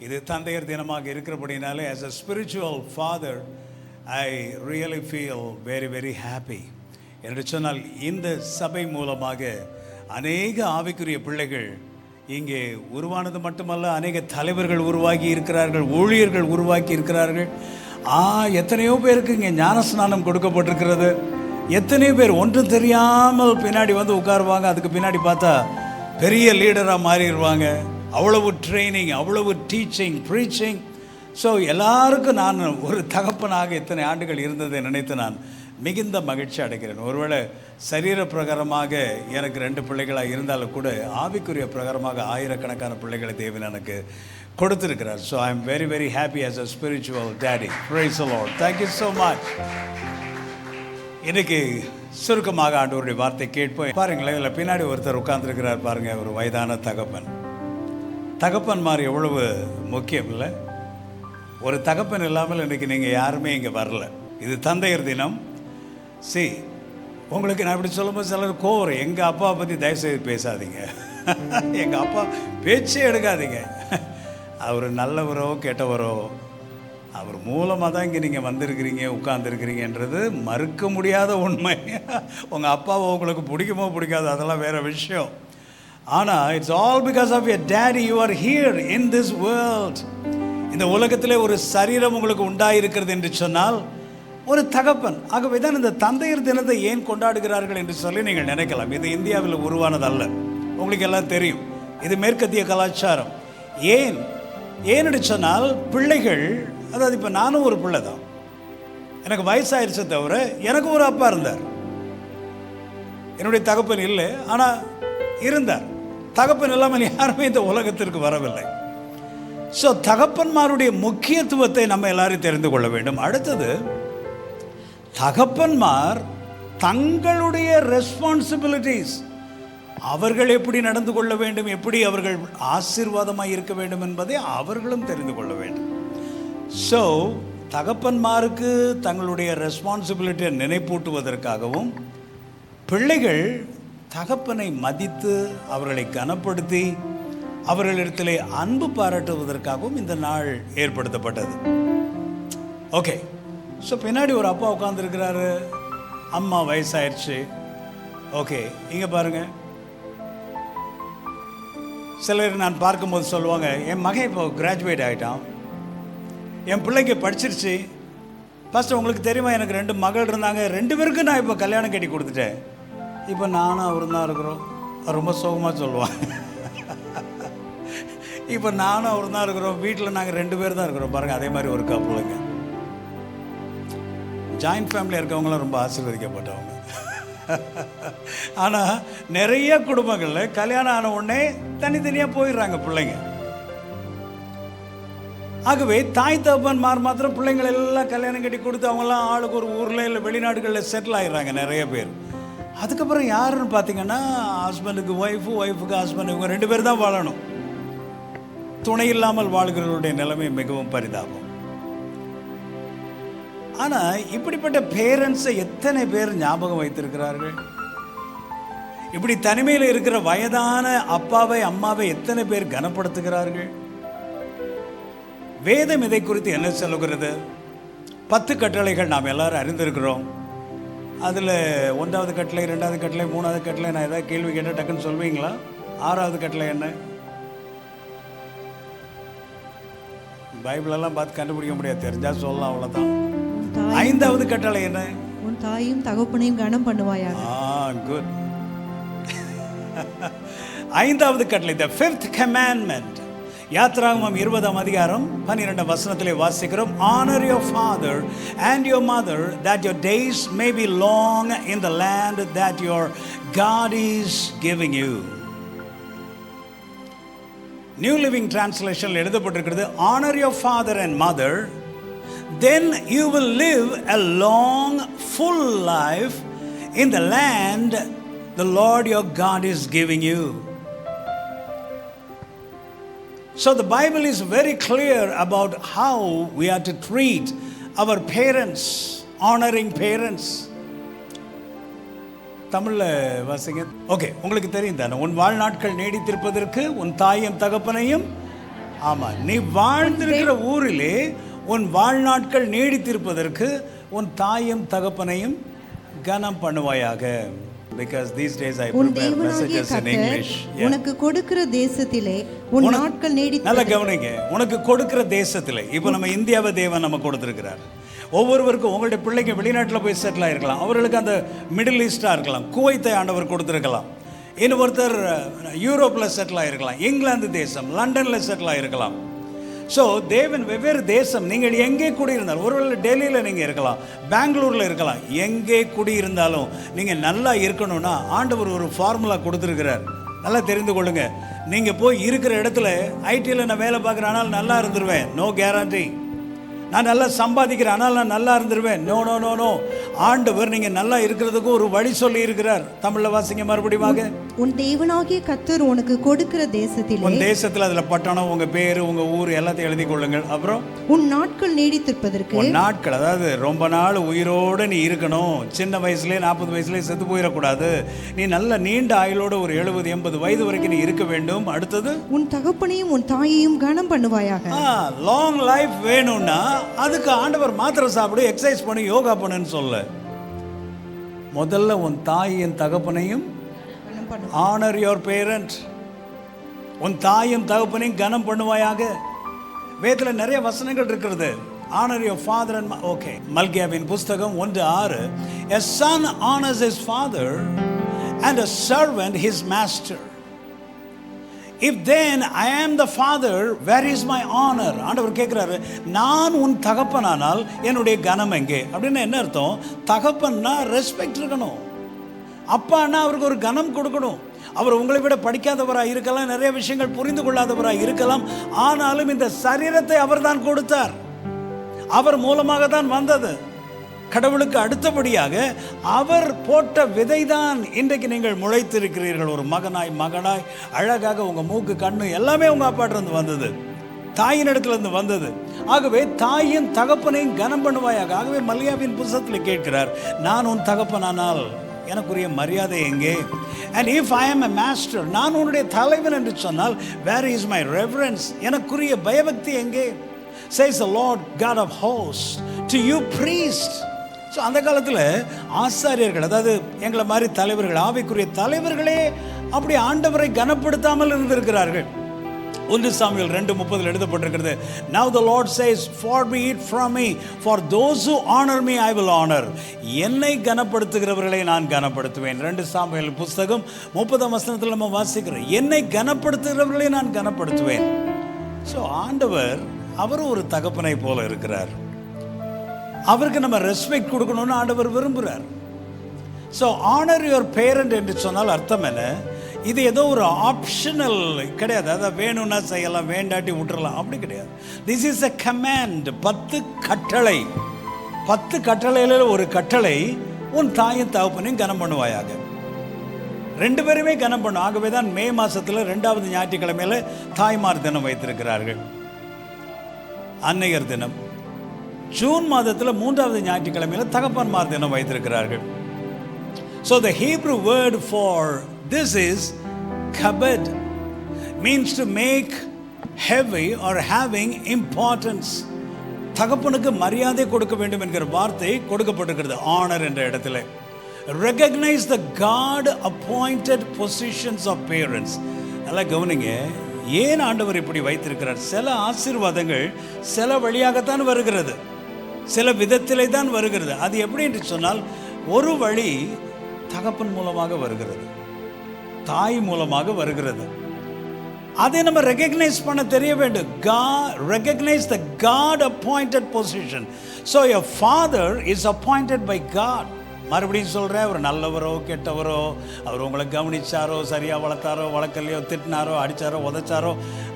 இது தந்தையர் தினமாக இருக்கிறபடினாலே as a spiritual father I really feel very very happy. என்று சொன்னால் இந்த சபை மூலமாக அநேக ஆவிக்குரிய பிள்ளைகள் இங்கே உருவானது மட்டுமல்ல, அநேக தலைவர்கள் உருவாகி இருக்கிறார்கள், ஊழியர்கள் உருவாக்கி இருக்கிறார்கள். எத்தனையோ பேருக்கு இங்கே ஞானஸ்நானம் கொடுக்கப்பட்டிருக்கிறது. எத்தனையோ பேர் ஒன்றும் தெரியாமல் பின்னாடி வந்து உட்காருவாங்க, அதுக்கு பின்னாடி பார்த்தா பெரிய லீடராக மாறிடுவாங்க. அவ்வளவு ட்ரைனிங், அவ்வளவு டீச்சிங், ப்ரீச்சிங். ஸோ எல்லாருக்கும் நான் ஒரு தகப்பனாக இத்தனை ஆண்டுகள் இருந்ததை நினைத்து நான் மிகுந்த மகிழ்ச்சி அடைகிறேன். ஒருவேளை சரீர பிரகாரமாக எனக்கு 2 பிள்ளைகளாக இருந்தாலும் கூட ஆவிக்குரிய பிரகாரமாக ஆயிரக்கணக்கான பிள்ளைகளை தேவன் எனக்கு கொடுத்துருக்கிறார். So I am very very happy as a spiritual daddy. Praise the Lord. Thank you so much. இன்றைக்கி சுருக்கமாக ஆண்டவருடைய வார்த்தை கேட்போம். பாருங்களேன், இதில் பின்னாடி ஒருத்தர் உட்கார்ந்துருக்கிறார் பாருங்கள், ஒரு வயதான தகப்பன். தகப்பன்மார் எவ்வளவு முக்கியம் இல்லை? ஒரு தகப்பன் இல்லாமல் இன்றைக்கி நீங்கள் யாருமே இங்கே வரல. இது தந்தையர் தினம். உங்களுக்கு நான் இப்படி சொல்லும்போது சிலர் கோவம், எங்கள் அப்பாவை பற்றி தயவுசெய்து பேசாதீங்க, எங்கள் அப்பா பேச்சே எடுக்காதீங்க. அவர் நல்லவரோ கெட்டவரோ, அவர் மூலமாக தான் இங்கே நீங்கள் வந்திருக்கிறீங்க, உட்கார்ந்துருக்கிறீங்கன்றது மறுக்க முடியாத உண்மை. உங்கள் அப்பாவை உங்களுக்கு பிடிக்குமோ பிடிக்காது அதெல்லாம் வேறு விஷயம். ஆனால் it's all because of your daddy you are here in this world. இந்த உலகத்திலே ஒரு சரீரம் உங்களுக்கு உண்டாயிருக்கிறது என்று சொன்னால் ஒரு தகப்பன். ஆகவே தான் இந்த தந்தையர் தினத்தை ஏன் கொண்டாடுகிறார்கள் என்று சொல்லி நீங்கள் நினைக்கலாம். இது இந்தியாவில் உருவானதல்ல, உங்களுக்கு எல்லாம் தெரியும். இது மேற்கத்திய கலாச்சாரம். ஏன்னு சொன்னால் பிள்ளைகள், அதாவது இப்போ நானும் ஒரு பிள்ளை தான், எனக்கு வயசாயிருச்ச தவிர எனக்கு ஒரு அப்பா இருந்தார். என்னுடைய தகப்பன் இல்லை, ஆனால் இருந்தார். தகப்பன் இல்லாமல் யாருமே இந்த உலகத்திற்கு வரவில்லை. ஸோ தகப்பன்மாருடைய முக்கியத்துவத்தை நம்ம எல்லாரும் தெரிந்து கொள்ள வேண்டும். அடுத்தது, தகப்பன்மார் தங்களுடைய ரெஸ்பான்சிபிலிட்டிஸ், அவர்கள் எப்படி நடந்து கொள்ள வேண்டும், எப்படி அவர்கள் ஆசீர்வாதமாக இருக்க வேண்டும் என்பதை அவர்களும் தெரிந்து கொள்ள வேண்டும். ஸோ தகப்பன்மாருக்கு தங்களுடைய ரெஸ்பான்சிபிலிட்டியை நினைப்பூட்டுவதற்காகவும், பிள்ளைகள் தகப்பனை மதித்து அவர்களை கனப்படுத்தி அவர்களிடத்திலே அன்பு பாராட்டுவதற்காகவும் இந்த நாள் ஏற்படுத்தப்பட்டது. ஓகே, ஸோ பின்னாடி ஒரு அப்பா உட்காந்துருக்கிறாரு, அம்மா வயசாயிடுச்சு. ஓகே, இங்கே பாருங்கள், சிலர் நான் பார்க்கும்போது சொல்லுவாங்க, என் மகன் இப்போ கிராஜுவேட் ஆகிட்டான், என் பிள்ளைக்கு படிச்சிருச்சு. ஃபஸ்ட்டு உங்களுக்கு தெரியுமா, எனக்கு 2 மகள் இருந்தாங்க, 2 பேருக்கும் நான் இப்போ கல்யாணம் கட்டி கொடுத்துட்டேன், இப்போ நானும் அவரும் தான் இருக்கிறோம். ரொம்ப சோகமாக சொல்லுவான். இப்போ நானும் அவரும் தான் இருக்கிறோம், வீட்டில் நாங்கள் 2 பேர் தான் இருக்கிறோம். பாருங்கள், அதே மாதிரி ஒரு கப்பலுங்க. ஜாயின்ட் ஃபேமிலியாக இருக்கவங்களாம் ரொம்ப ஆசீர்வதிக்கப்பட்டவங்க. ஆனால் நிறைய குடும்பங்களில் கல்யாணம் ஆன உடனே தனித்தனியாக போயிடுறாங்க பிள்ளைங்க. ஆகவே தாய் தகப்பன்மார் மாத்திரம் பிள்ளைங்களை எல்லாம் கல்யாணம் கட்டி கொடுத்து அவங்கெல்லாம் ஆளுக்கு ஒரு ஊரில் இல்லை வெளிநாடுகளில் செட்டில் ஆகிடுறாங்க நிறைய பேர். அதுக்கப்புறம் யாருன்னு பார்த்தீங்கன்னா, ஹஸ்பண்டுக்கு ஒய்ஃபு, ஒய்ஃபுக்கு ஹஸ்பண்ட், இவங்க 2 பேர் தான் வாழணும். துணை இல்லாமல் வாழ்கிறவருடைய நிலைமை மிகவும் பரிதாபம். ஆனால் இப்படிப்பட்ட பேரண்ட்ஸை எத்தனை பேர் ஞாபகம் வைத்திருக்கிறார்கள்? இப்படி தனிமையில் இருக்கிற வயதான அப்பாவை அம்மாவை எத்தனை பேர் கனப்படுத்துகிறார்கள்? வேதம் இதை குறித்து என்ன சொல்லுகிறது? 10 கட்டளைகள் நாம் எல்லாரும் அறிந்திருக்கிறோம். அதில் 1வது கட்டளை, 2வது கட்டளை, 3வது கட்டளை, நான் ஏதாவது கேள்வி கேட்டால் டக்குன்னு சொல்வீங்களா? 6வது கட்டளை என்ன? பைபிளெல்லாம் பார்த்து கண்டுபிடிக்க முடியாது, தெரிஞ்சால் சொல்லலாம், அவ்வளோதான். 5வது கட்டளை என்ன? உன் தாயும் தகப்பனையும் கனம் பண்ணுவாயாக. குட். 5வது கட்டளை, the 5th commandment. யாத்ராகமம் 20ஆம் அதிகாரம் 12ஆம் வசனத்திலே வாசிக்கிறோம், honor your father and your mother that your days may be long in the land that your God is giving you. New living டிரான்ஸ்லேஷனில் எழுதப்பட்டிருக்கிறது, honor your father and mother, then you will live a long full life in the land the Lord your God is giving you. So the Bible is very clear about how we are to treat our parents, honoring parents. தமிழில் வாசிங்க. Okay, உங்களுக்கு தெரியும் தானே, உன் வாழ்நாட்கள் நீடித்திருப்பதற்கு உன் தாயும் தகப்பனையும் ஆமா, நீ வாழ்ந்திருக்கிற ஊரிலே உன் வாழ்நாட்கள் நீடித்திருப்பதற்கு உன் தாயும் தகப்பனையும் கனம் பண்ணுவாயாக. Because these days I உன் prepare தேவனாகிய messages in கர்த்தர் English. உனக்கு கொடுக்கிற தேசத்திலே உன் நாட்கள் நீடித்து நல்லா கவனிங்க. உனக்கு கொடுக்கிற தேசத்திலே, இப்போ நம்ம இந்தியாவை தேவன் நம்ம கொடுத்திருக்கிறார். ஒவ்வொருவருக்கும் உங்களுடைய பிள்ளைங்க வெளிநாட்டில் போய் செட்டில் ஆகிருக்கலாம், அவர்களுக்கு அந்த மிடில் ஈஸ்டாக இருக்கலாம், குவைத்தை ஆண்டவர் கொடுத்துருக்கலாம், இன்னொருத்தர் யூரோப்பில் செட்டில் ஆகிருக்கலாம், இங்கிலாந்து தேசம் லண்டனில் செட்டில் ஆகிருக்கலாம். ஸோ தேவன் வெவ்வேறு தேசம், நீங்கள் எங்கே குடியிருந்தாலும், ஒருவேளை டெல்லியில் நீங்கள் இருக்கலாம், பெங்களூரில் இருக்கலாம், எங்கே குடியிருந்தாலும் நீங்கள் நல்லா இருக்கணும்னா ஆண்டவர் ஒரு ஃபார்முலா கொடுத்துருக்கிறார். நல்லா தெரிந்து கொள்ளுங்க. நீங்கள் போய் இருக்கிற இடத்துல ஐடியில் நான் வேலை பார்க்குறேன் ஆனால் நல்லா இருந்துருவேன், நோ கேரண்டி. நான் நல்லா சம்பாதிக்கிறேன் ஆனால் நான் நல்லா இருந்துருவேன், நோ நோ நோ நோ. ஆண்டவர் நீங்கள் நல்லா இருக்கிறதுக்கு ஒரு வழி சொல்லி இருக்கிறார். தமிழில் வாசிங்க மறுபடியும். உன் தேவனாகிய கர்த்தர் உனக்கு கொடுக்கிற தேசத்திலே, உன் தேசத்தில் அதில் பட்டணம், உங்கள் பேர், உங்கள் ஊர் எல்லாத்தையும் எழுதி கொள்ளுங்கள். அப்புறம் உன் நாட்கள் நீடித்திருப்பதற்கு, உன் நாட்கள், அதாவது ரொம்ப நாள் உயிரோடு நீ இருக்கணும். சின்ன வயசுலேயே 40 வயசுலேயே செத்து போயிடக்கூடாது. நீ நல்ல நீண்ட ஆயுளோடு ஒரு 70-80 வயது வரைக்கும் நீ இருக்க வேண்டும். அடுத்தது உன் தகப்பனையும் உன் தாயையும் கனம் பண்ணுவாயாக. லாங் லைஃப் வேணும்னா அதுக்கு ஆண்டவர் மாத்திரை சாப்பிடு, எக்ஸசைஸ் பண்ணி, யோகா பண்ணுன்னு சொல்ல. முதல்ல உன் தாயின் தகப்பனையும் ஆனர் யுவர் பேரண்ட், உன் தாயும் தகப்பனையும் கனம் பண்ணுவாயாக. வேதத்தில் நிறைய வசனங்கள் இருக்கிறது. honor your father and okay. மல்கியாவின் புஸ்தகம் 1:6, a son honors his father and a servant his master. If then I am the father, where is my honor? ஆண்டவர் கேட்குறாரு, நான் உன் தகப்பனானால் என்னுடைய கனம் எங்கே? அப்படின்னு என்ன அர்த்தம்? தகப்பன்னா ரெஸ்பெக்ட் இருக்கணும், அப்பான்னா அவருக்கு ஒரு கனம் கொடுக்கணும். அவர் உங்களை விட படிக்காதவராக இருக்கலாம், நிறைய விஷயங்கள் புரிந்து கொள்ளாதவராக இருக்கலாம், ஆனாலும் இந்த சரீரத்தை அவர் தான் கொடுத்தார், அவர் மூலமாக தான் வந்தது. கடவுளுக்கு அடுத்தபடியாக அவர் போட்ட விதை தான் இன்றைக்கு நீங்கள் முளைத்திருக்கிறீர்கள். ஒரு மகனாய் மகனாய் அழகாக உங்கள் மூக்கு கண்ணு எல்லாமே உங்கள் அப்பாட்டிருந்து வந்தது, தாயின் இடத்துலேருந்து வந்தது. ஆகவே தாயின் தகப்பனையும் கனம் பண்ணுவாயாக. ஆகவே மல்கியாவின் புத்தகத்தில் கேட்கிறார், நான் உன் தகப்பனானால் எனக்குரிய மரியாதை எங்கே? அண்ட் இஃப் ஐ ஆம் எ மாஸ்டர், நான் உன்னுடைய தலைவன் என்று சொன்னால் வேர் இஸ் மை ரெவரன்ஸ், எனக்குரிய பயபக்தி எங்கே? says the Lord God of hosts to you priest. So அந்த காலத்தில் ஆசாரியர்கள், அதாவது எங்களை மாதிரி தலைவர்கள், ஆவிக்குரிய தலைவர்களே அப்படி ஆண்டவரை கனப்படுத்தாமல் இருந்திருக்கிறார்கள். 1 சாமுவேல் 2:30 எழுதப்பட்டிருக்கிறது, now the Lord says far be it from me, for those who honor me I will honor. என்னை கனப்படுத்துகிறவர்களை நான் கனப்படுத்துவேன். 2 சாமுவேல் புஸ்தகம் 30 வசனத்தில் நம்ம வாசிக்கிறோம், என்னை கனப்படுத்துகிறவர்களை நான் கனப்படுத்துவேன். ஸோ ஆண்டவர் அவர் ஒரு தகப்பனை போல இருக்கிறார், அவருக்கு நம்ம ரெஸ்பெக்ட் கொடுக்கணும்னு ஆண்டவர் விரும்புகிறார். ஸோ ஆனர் யுவர் பேரண்ட் என்று சொன்னால் அர்த்தம் என்ன? இது ஏதோ ஒரு ஆப்ஷனல் கிடையாது, அதை வேணும்னா செய்யலாம், வேண்டாட்டி விட்டுறலாம், அப்படி கிடையாது. This is a command. 10 கட்டளை. 10 கட்டளையில் ஒரு கட்டளை, உன் தாயின் தகப்பனையும் கனம் பண்ணுவாயாக. 2 பேருமே கனம் பண்ணும். ஆகவே தான் மே மாதத்தில் 2வது ஞாயிற்றுக்கிழமையில் தாய்மார் தினம் வைத்திருக்கிறார்கள், அன்னையர் தினம். ஜூன் மாதத்தில் 3வது ஞாயிற்றுக்கிழமையில் தகப்பன்மார் தினம் வைத்திருக்கிறார்கள். So the Hebrew word for this is கபட், means to make heavy or having importance. தகப்பனுக்கு மரியாதை கொடுக்க வேண்டும் என்கிற வார்த்தை கொடுக்கப்பட்டிருக்கிறது ஆனர் என்ற இடத்துல. Recognise the God appointed positions of parents. நல்லா கவனிங்க, ஏன் ஆண்டவர் இப்படி வைத்திருக்கிறார்? சில ஆசீர்வாதங்கள் சில வழியாகத்தான் வருகிறது, சில விதத்திலே தான் வருகிறது. அது எப்படி என்று சொன்னால், ஒரு வழி தகப்பன் மூலமாக வருகிறது, தாய் மூலமாக வருகிறது. அதை நம்ம ரெகக்னைஸ் பண்ண தெரிய வேண்டும். Recognise the God appointed position. So your father is appointed by God. மறுபடியும் சொல்கிறேன், ஒரு நல்லவரோ கெட்டவரோ, அவர் உங்களை கவனிச்சாரோ, சரியாக வளர்த்தாரோ வளர்க்கலையோ, திட்டினாரோ அடித்தாரோ உதைச்சாரோ,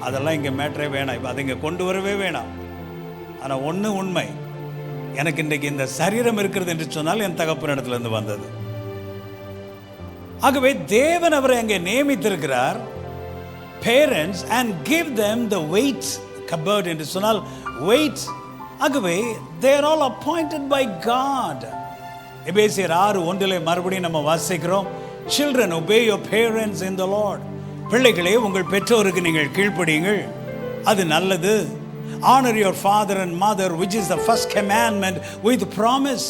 அதெல்லாம் இங்கே மேட்டரே வேணாம், இப்போ அதை இங்கே கொண்டு வரவே வேணாம். ஆனால் ஒன்று உண்மை, எனக்கு இன்றைக்கு இந்த சரீரம் இருக்கிறது என்று சொன்னால் என் தகப்பன் இடத்துலேருந்து வந்தது. ஆகவே தேவன் அவரை அங்கே நியமித்திருக்கிறார், parents, and give them the weight. கபர்ட் என்று சொன்னால் வெயிட். ஆகவே they are all appointed by God. எபேசியர் 6:1 மறுபடியும் நம்ம வாசிக்கிறோம், children obey your parents in the Lord. பிள்ளைகளே, உங்கள் பெற்றோருக்கு நீங்கள் கீழ்ப்படியுங்கள். அது நல்லது. Honor your father and mother, which is the first commandment with promise.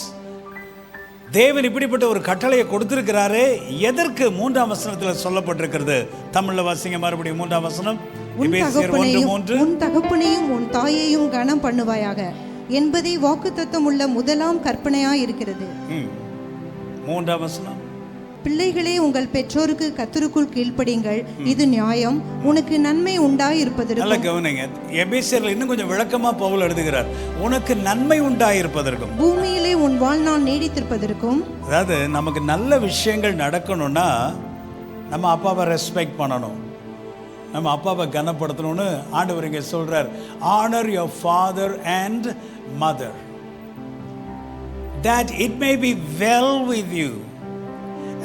தேவன் இப்படிப்பட்ட ஒரு கட்டளையை கொடுத்திருக்கிறாரே, எதற்கு? 3ஆம் வசனத்தில் சொல்லப்பட்டிருக்கிறது. தமிழ்ல வாசிங்க மறுபடியும் 3ஆம் வசனம். உன் தகப்பனையும் உன் தாயையும் கனம் பண்ணுவாயாக என்பதை வாக்குத்தத்தம் உள்ள முதலாம் கற்பனையாய் இருக்கிறது. 3ஆம் வசனம். பிள்ளைகளே, உங்கள் பெற்றோருக்கு கர்த்தருக்குள் கீழ்ப்படியுங்கள், இது நியாயம், உனக்கு நன்மை உண்டாயிருப்பதற்கும். நல்ல கவனிங்க, எபேசியர்ல இன்னும் கொஞ்சம் விளக்கமா பவுல் எழுதுகிறார். உனக்கு நன்மை உண்டாயிருப்பதற்கும், பூமியிலே உன் வாழ்நாள் நீடித்திருப்பதற்கும். அதாவது நமக்கு நல்ல விஷயங்கள் நடக்கணும்னா நம்ம அப்பாவை ரெஸ்பெக்ட் பண்ணணும், நம்ம அப்பாவை கனப்படுத்தணும்னு ஆண்டவர் இங்கே சொல்றார். Honor your father and mother, that it may be well with you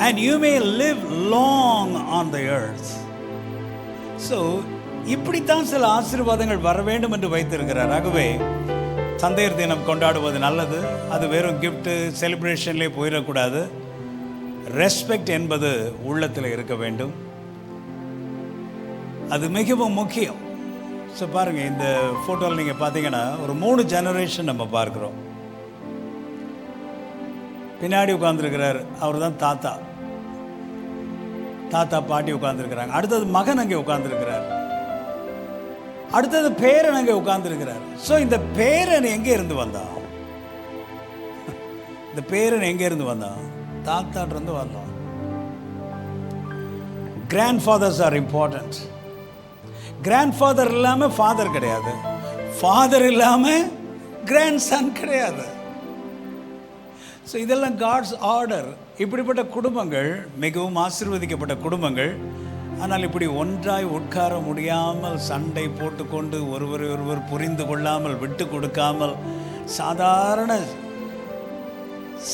and you may live long on the earth. So இப்படித்தான் சில ஆசீர்வாதங்கள் வர வேண்டும் என்று வைத்திருக்கிறார். ஆகவே தந்தையர் தினம் கொண்டாடுவது நல்லது. அது வெறும் கிஃப்ட் செலிப்ரேஷன்லேயே போயிடக்கூடாது. ரெஸ்பெக்ட் என்பது உள்ளத்தில் இருக்க வேண்டும். அது மிகவும் முக்கியம். ஸோ பாருங்கள், இந்த ஃபோட்டோவில் நீங்கள் பார்த்தீங்கன்னா ஒரு 3 ஜெனரேஷன் நம்ம பார்க்குறோம். பின்னாடி உட்காந்துருக்கிறார், அவர் தான் தாத்தா. தாத்தா பாட்டி உட்காந்துருக்கிறாங்க. அடுத்தது மகன் அங்கே உட்காந்துருக்கிறார். அடுத்தது பேரன் அங்கே உட்காந்துருக்கிறார். ஸோ இந்த பேரன் எங்கே இருந்து வந்தான்? இந்த பேரன் எங்கே இருந்து வந்தான்? தாத்தாட்டிருந்து வந்தான். Grandfathers are important. Grandfather இல்லாமல் ஃபாதர் கிடையாது, ஃபாதர் இல்லாமல் கிராண்ட் சன் கிடையாது. ஸோ இதெல்லாம் காட்ஸ் ஆர்டர். இப்படிப்பட்ட குடும்பங்கள் மிகவும் ஆசீர்வதிக்கப்பட்ட குடும்பங்கள். ஆனால் இப்படி ஒன்றாய் உட்கார முடியாமல், சண்டை போட்டுக்கொண்டு, ஒருவர் புரிந்து கொள்ளாமல், விட்டு கொடுக்காமல்,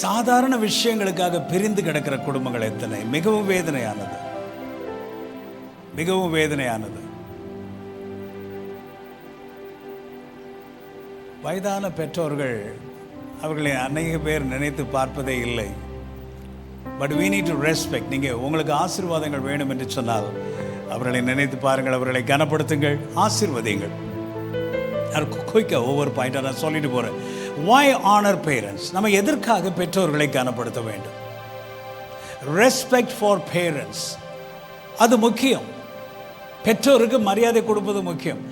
சாதாரண விஷயங்களுக்காக பிரிந்து கிடக்கிற குடும்பங்கள் எத்தனை! மிகவும் வேதனையானது, மிகவும் வேதனையானது. வயதான பெற்றோர்கள் அவர்களை அநேக பேர் நினைத்து பார்ப்பதே இல்லை. But we need to respect. நீங்கள் உங்களுக்கு ஆசீர்வாதங்கள் வேணும் என்று சொன்னால் அவர்களை நினைத்து பாருங்கள், அவர்களை கனப்படுத்துங்கள், ஆசீர்வதிங்கள். குயிக்காக ஒவ்வொரு பாயிண்டாக நான் சொல்லிட்டு போகிறேன். why honor parents? நம்ம எதற்காக பெற்றோர்களை கனப்படுத்த வேண்டும்? ரெஸ்பெக்ட் ஃபார் பேரண்ட்ஸ், அது முக்கியம். பெற்றோருக்கு மரியாதை கொடுப்பது முக்கியம்.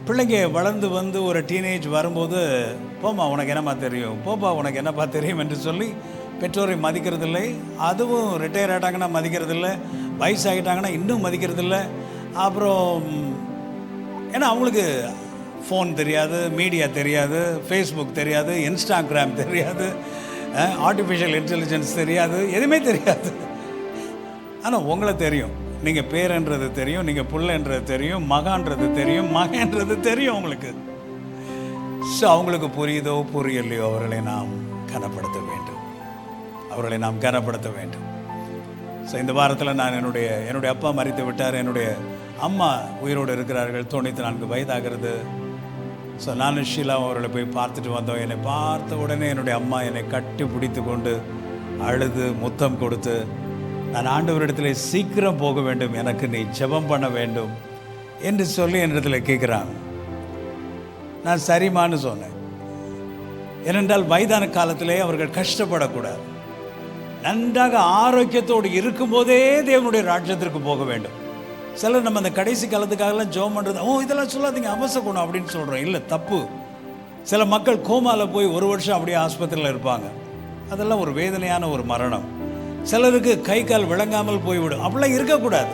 பிள்ளைங்க வளர்ந்து வந்து ஒரு டீனேஜ் வரும்போது, போம்மா உனக்கு என்னப்பா தெரியும், போப்பா உனக்கு என்னப்பா தெரியும் என்று சொல்லி பெற்றோரை மதிக்கிறதில்லை. அதுவும் ரிட்டையர் ஆகிட்டாங்கன்னா மதிக்கிறதில்லை, வயசாகிட்டாங்கன்னா இன்னும் மதிக்கிறதில்லை. அப்புறம் ஏன்னா அவங்களுக்கு ஃபோன் தெரியாது, மீடியா தெரியாது, ஃபேஸ்புக் தெரியாது, இன்ஸ்டாகிராம் தெரியாது, ஆர்டிஃபிஷியல் இன்டெலிஜென்ஸ் தெரியாது, எதுவுமே தெரியாது. ஆனால் உங்களை தெரியும், நீங்கள் பேரன்றது தெரியும், நீங்கள் புள்ளன்றது தெரியும், மகான்றது தெரியும், மகன்றது தெரியும் உங்களுக்கு. ஸோ அவங்களுக்கு புரியுதோ புரியலையோ அவர்களை நாம் கனப்படுத்த வேண்டும், அவர்களை நாம் கனப்படுத்த வேண்டும். ஸோ இந்த வாரத்தில் நான் என்னுடைய அப்பா மரித்து விட்டார், என்னுடைய அம்மா உயிரோடு இருக்கிறார்கள், 94 வயதாகிறது. ஸோ நானும் ஷீலாவும் அவர்களை போய் பார்த்துட்டு வந்தோம். என்னை பார்த்த உடனே என்னுடைய அம்மா என்னை கட்டி பிடித்து கொண்டு அழுது முத்தம் கொடுத்து, நான் ஆண்டவரிடத்தில் சீக்கிரம் போக வேண்டும், எனக்கு நீ ஜெபம் பண்ண வேண்டும் என்று சொல்லி என்னிடத்தில் கேட்குறாங்க. நான் சரிமான்னு சொன்னேன். ஏனென்றால் வயதான காலத்திலே அவர்கள் கஷ்டப்படக்கூடாது. நன்றாக ஆரோக்கியத்தோடு இருக்கும்போதே தேவனுடைய ராஜ்யத்திற்கு போக வேண்டும். சிலர் நம்ம அந்த கடைசி காலத்துக்காகலாம் ஜெபம் பண்ணுறது, இதெல்லாம் சொல்லாதீங்க, அவசகுணம் அப்படின்னு சொல்கிறோம். இல்லை, தப்பு. சில மக்கள் கோமாவில் போய் 1 வருஷம் அப்படியே ஆஸ்பத்திரியில் இருப்பாங்க. அதெல்லாம் ஒரு வேதனையான ஒரு மரணம். சிலருக்கு கை கால் விளங்காமல் போய்விடும். அப்படிலாம் இருக்கக்கூடாது.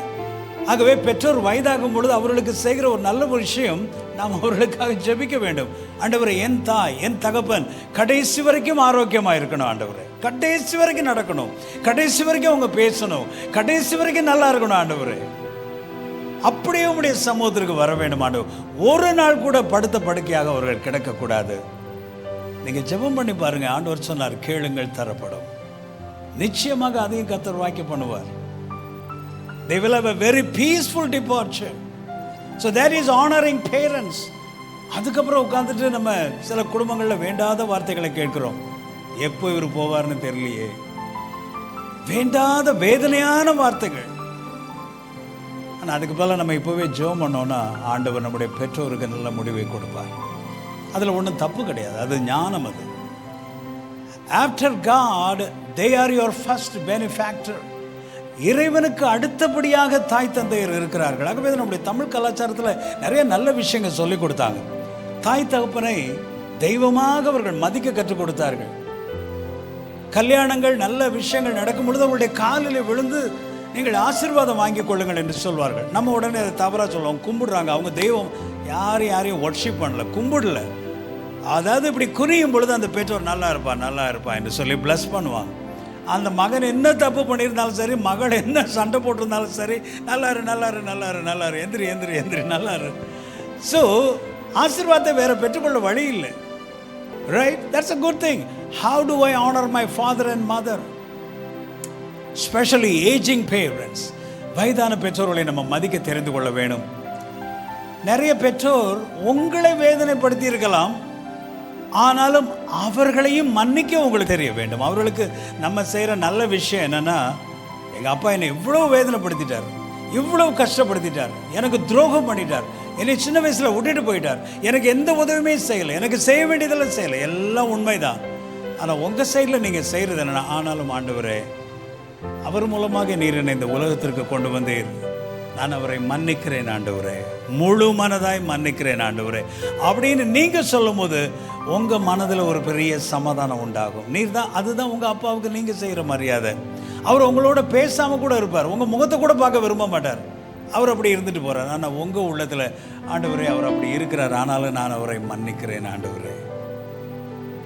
ஆகவே பெற்றோர் வயதாகும் பொழுது அவர்களுக்கு செய்கிற ஒரு நல்ல ஒரு விஷயம், நாம் அவர்களுக்காக ஜெபிக்க வேண்டும். ஆண்டவரே, என் தாய் என் தகப்பன் கடைசி வரைக்கும் ஆரோக்கியமாக இருக்கணும். ஆண்டவரே, கடைசி வரைக்கும் நடக்கணும், கடைசி வரைக்கும் அவங்க பேசணும், கடைசி வரைக்கும் நல்லா இருக்கணும். ஆண்டவரே, அப்படியே உங்களுடைய சமூகத்திற்கு வர வேண்டும். ஆண்டவர், ஒரு நாள் கூட படுத்த படுக்கையாக அவர்கள் கிடக்கக்கூடாது. நீங்கள் ஜெபம் பண்ணி பாருங்க. ஆண்டவர் சொன்னார், கேளுங்கள் தரப்படும். நிச்சயமாக அதையும் கர்த்தர் வாக்கியம் பண்ணுவார். They will have a very peaceful departure. So that is honoring parents. அதுக்கப்புறம் உட்காந்துட்டு நம்ம சில குடும்பங்களில் வேண்டாத வார்த்தைகளை கேட்கிறோம். எப்போ இவர் போவார்னு தெரியலையே, வேண்டாத வேதனையான வார்த்தைகள். ஆனால் அதுக்கு பதிலாக நம்ம இப்போவே ஜெபம் பண்ணோன்னா ஆண்டவர் நம்முடைய பெற்றோருக்கு நல்ல முடிவை கொடுப்பார். அதில் ஒன்றும் தப்பு கிடையாது, அது ஞானம். அது after God they are your first benefactor. இறைவனுக்கு அடுத்தபடியாக தாய் தந்தையர் இருக்கிறார்கள். ஆகவே நம்முடைய தமிழ் கலாச்சாரத்தில் நிறைய நல்ல விஷயங்கள் சொல்லிக் கொடுத்தாங்க. தாய் தகப்பனை தெய்வமாக அவர்கள் மதிக்க கற்றுக் கொடுத்தார்கள். கல்யாணங்கள் நல்ல விஷயங்கள் நடக்கும் பொழுது அவருடைய காலில் விழுந்து நீங்கள் ஆசீர்வாதம் வாங்கி கொள்ளுங்கள் என்று சொல்வார்கள். நம்ம உடனே அதை தவறாக சொல்லுவோம், கும்பிடுறாங்க. அவங்க தெய்வம் யாரையும் ஒர்ஷிப் பண்ணல, கும்பிடல. அதாவது இப்படி குறியும் பொழுது அந்த பெற்றோர் நல்லா இருப்பா நல்லா இருப்பா என்று சொல்லி ப்ளஸ் பண்ணுவாங்க. அந்த மகன் என்ன தப்பு பண்ணியிருந்தாலும் சரி, மகள் என்ன சண்டை போட்டிருந்தாலும் சரி, நல்லாரு நல்லாரு நல்லாரு நல்லாரு எந்திரி எந்திரி எந்திரி நல்லாரு. ஸோ ஆசீர்வாதத்தை வேற பெற்றுக்கொள்ள வழி இல்லை. Right, that's a good thing. How to I honour my father and mother, specially ageing parents. வயதான பெற்றோர்களை நம்ம மதிக்க தெரிந்து கொள்ள வேணும். நிறைய பெற்றோர் உங்களை வேதனைப்படுத்தி இருக்கலாம், ஆனாலும் அவர்களையும் மன்னிக்க உங்களுக்கு தெரிய வேண்டும். அவர்களுக்கு நம்ம செய்கிற நல்ல விஷயம் என்னென்னா, எங்கள் அப்பா என்னை இவ்வளோ வேதனைப்படுத்திட்டார், இவ்வளோ கஷ்டப்படுத்திட்டார், எனக்கு துரோகம் பண்ணிட்டார், என்னை சின்ன வயசில் விட்டுட்டு போயிட்டார், எனக்கு எந்த உதவியுமே செய்யலை, எனக்கு செய்ய வேண்டியதெல்லாம் செய்யலை, எல்லாம் உண்மைதான். ஆனால் உங்கள் சைடில் நீங்கள் செய்கிறது என்னென்னா, ஆனாலும் ஆண்டவரே அவர் மூலமாக நீர் என்னை இந்த உலகத்திற்கு கொண்டு வந்தீர், நான் அவரை மன்னிக்கிறேன் ஆண்டவரே, முழு மனதாய் மன்னிக்கிறேன் ஆண்டவரே அப்படின்னு நீங்கள் சொல்லும் போது உங்கள் மனதில் ஒரு பெரிய சமாதானம் உண்டாகும். நீர் தான், அதுதான் உங்கள் அப்பாவுக்கு நீங்கள் செய்கிற மரியாதை. அவர் உங்களோட பேசாமல் கூட இருப்பார், உங்கள் முகத்தை கூட பார்க்க விரும்ப மாட்டார், அவர் அப்படி இருந்துட்டு போகிறார். ஆனால் உங்கள் உள்ளத்தில் ஆண்டவரே அவர் அப்படி இருக்கிறார், ஆனாலும் நான் அவரை மன்னிக்கிறேன் ஆண்டவரே.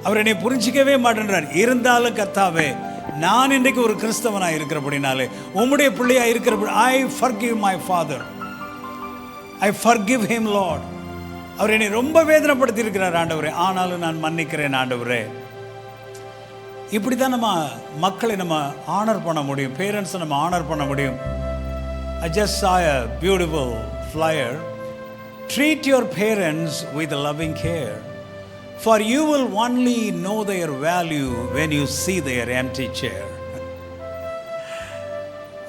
அவர் என்னை புரிஞ்சிக்கவே மாட்டேன்றார், இருந்தாலும் கர்த்தாவே நான் இன்றைக்கு ஒரு கிறிஸ்தவனாக இருக்கிறபடினாலே, உம்முடைய பிள்ளையாக இருக்கிறபடி, I forgive my father, I forgive him lord. அவர் என்னை ரொம்ப வேதனைப்படுத்தி இருக்கிறார் ஆண்டவரே, ஆனாலும் நான் மன்னிக்கிறேன் ஆண்டவரே. இப்படி தான் நம்ம மக்களை நம்ம ஆனர் பண்ண முடியும், பேரண்ட்ஸை நம்ம ஆனர் பண்ண முடியும். I just saw a beautiful flyer. Treat your parents with loving care, for you will only know their value when you see their empty chair.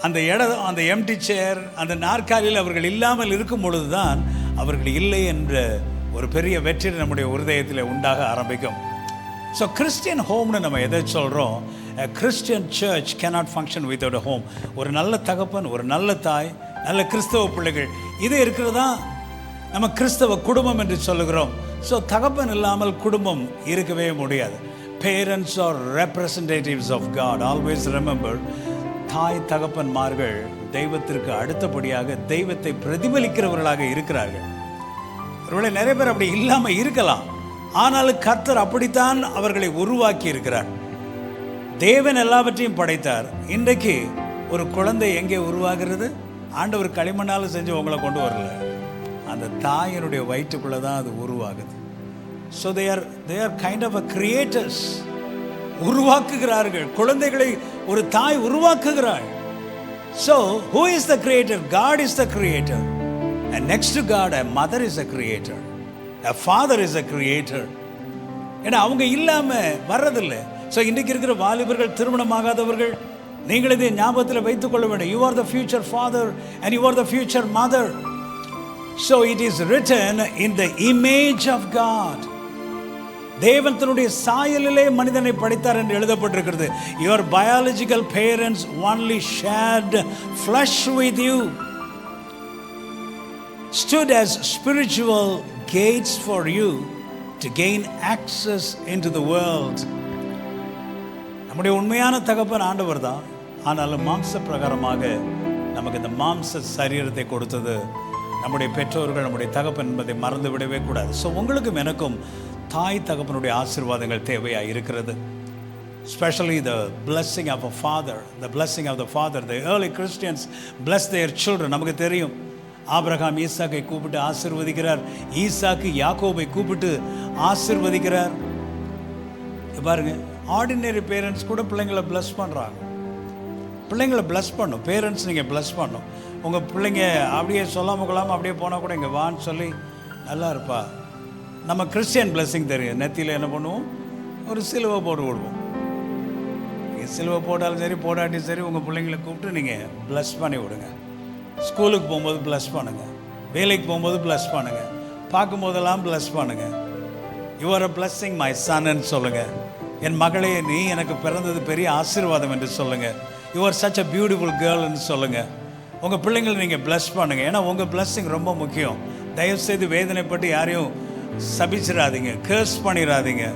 அந்த எம்டி சேர், அந்த நாற்காலியில் அவர்கள் இல்லாமல் இருக்கும் பொழுதுதான் அவர்கள் இல்லை என்ற ஒரு பெரிய வெற்றி நம்முடைய இருதயத்தில் உண்டாக ஆரம்பிக்கும். ஸோ கிறிஸ்டியன் ஹோம்னு நம்ம எதை சொல்கிறோம்? Christian church cannot function without a home. ஒரு நல்ல தகப்பன், ஒரு நல்ல தாய், நல்ல கிறிஸ்தவ பிள்ளைகள், இது இருக்கிறதா நம்ம கிறிஸ்தவ குடும்பம் என்று சொல்லுகிறோம். ஸோ தகப்பன் இல்லாமல் குடும்பம் இருக்கவே முடியாது. Parents are representatives of God. Always remember, தாய் தகப்பன்மார்கள் தெய்வத்திற்கு அடுத்தபடியாக தெய்வத்தை பிரதிபலிக்கிறவர்களாக இருக்கிறார்கள். ஒருவேளை நிறைய பேர் அப்படி இல்லாமல் இருக்கலாம், ஆனாலும் கர்த்தர் அப்படித்தான் அவர்களை உருவாக்கி இருக்கிறார். தேவன் எல்லாவற்றையும் படைத்தார். இன்றைக்கு ஒரு குழந்தை எங்கே உருவாகிறது? ஆண்டவர் களிமண்ணால் செஞ்சு உங்களை கொண்டு வரல, அந்த தாயினுடைய வயிற்றுக்குள்ளே தான் அது உருவாகுது. So they are kind of a creators. உருவாக்குகிறார்கள் குழந்தைகளை, ஒரு தாய் உருவாக்குகிறாள். So who is the creator? God is the creator. And next to God, a mother is a creator, a father is a creator. ஏன்னா அவங்க இல்லாமல் வர்றதில்லை. ஸோ இன்றைக்கு இருக்கிற வாலிபர்கள், திருமணமாகாதவர்கள், நீங்கள் இதை ஞாபகத்தில் வைத்துக் கொள்ள வேண்டும். You are the future father and you are the future mother. So it is written in the image of God. தேவன் தன்னுடைய சாயலிலே மனிதனை படைத்தார் என்று எழுதப்பட்டிருக்கிறது. Your biological parents only shared flesh with you, stood as spiritual gates for you to gain access into the world. நம்முடைய உண்மையான தகப்பன் ஆண்டவர் தான், ஆனாலும் மாம்ச பிரகாரமாக நமக்கு இந்த மாம்ச சரீரத்தை கொடுத்தது நம்முடைய பெற்றோர்கள், நம்முடைய தகப்பன் என்பதை மறந்து விடவே கூடாது. ஸோ உங்களுக்கும் எனக்கும் தாய் தகப்பனுடைய ஆசீர்வாதங்கள் தேவையாக இருக்கிறது. Especially the blessing of a father, the blessing of the father. The early Christians blessed their children. நமக்கு தெரியும், ஆபிரகாம் ஈசாக்கை கூப்பிட்டு ஆசீர்வதிக்கிறார், ஈசாக்கு யாக்கோபை கூப்பிட்டு ஆசீர்வதிக்கிறார். பாருங்க, ஆர்டினரி பேரண்ட்ஸ் கூட பிள்ளைங்களை ப்ளஸ் பண்ணுறாங்க. பிள்ளைங்களை ப்ளஸ் பண்ணும் பேரண்ட்ஸ், நீங்கள் ப்ளஸ் பண்ணும். உங்கள் பிள்ளைங்க அப்படியே சொல்லாமல் கொள்ளாமல் அப்படியே போனால் கூட இங்கே வான்னு சொல்லி நல்லா இருப்பா. நம்ம கிறிஸ்டியன் பிளெஸ்ஸிங் தெரியும், நெத்தியில் என்ன பண்ணுவோம், ஒரு சிலுவை போட்டு விடுவோம். நீங்கள் சிலுவை போட்டாலும் சரி போடாட்டி சரி, உங்கள் பிள்ளைங்களை கூப்பிட்டு நீங்கள் ப்ளஸ் பண்ணி விடுங்க. ஸ்கூலுக்கு போகும்போது ப்ளஸ் பண்ணுங்கள், வேலைக்கு போகும்போது ப்ளஸ் பண்ணுங்கள், பார்க்கும்போதெல்லாம் ப்ளஸ் பண்ணுங்கள். You are a blessing my சன்னு சொல்லுங்கள். என் மகளே, நீ எனக்கு பிறந்தது பெரிய ஆசீர்வாதம் என்று சொல்லுங்கள். You are such a beautiful கேர்ள்னு சொல்லுங்கள். உங்கள் பிள்ளைங்களை நீங்கள் ப்ளஸ் பண்ணுங்கள். ஏன்னா உங்கள் பிளஸ்ஸிங் ரொம்ப முக்கியம். தயவுசெய்து வேதனைப்பட்டு யாரையும் சபிச்சிடாதீங்க, கேர்ஸ் பண்ணிடாதீங்க.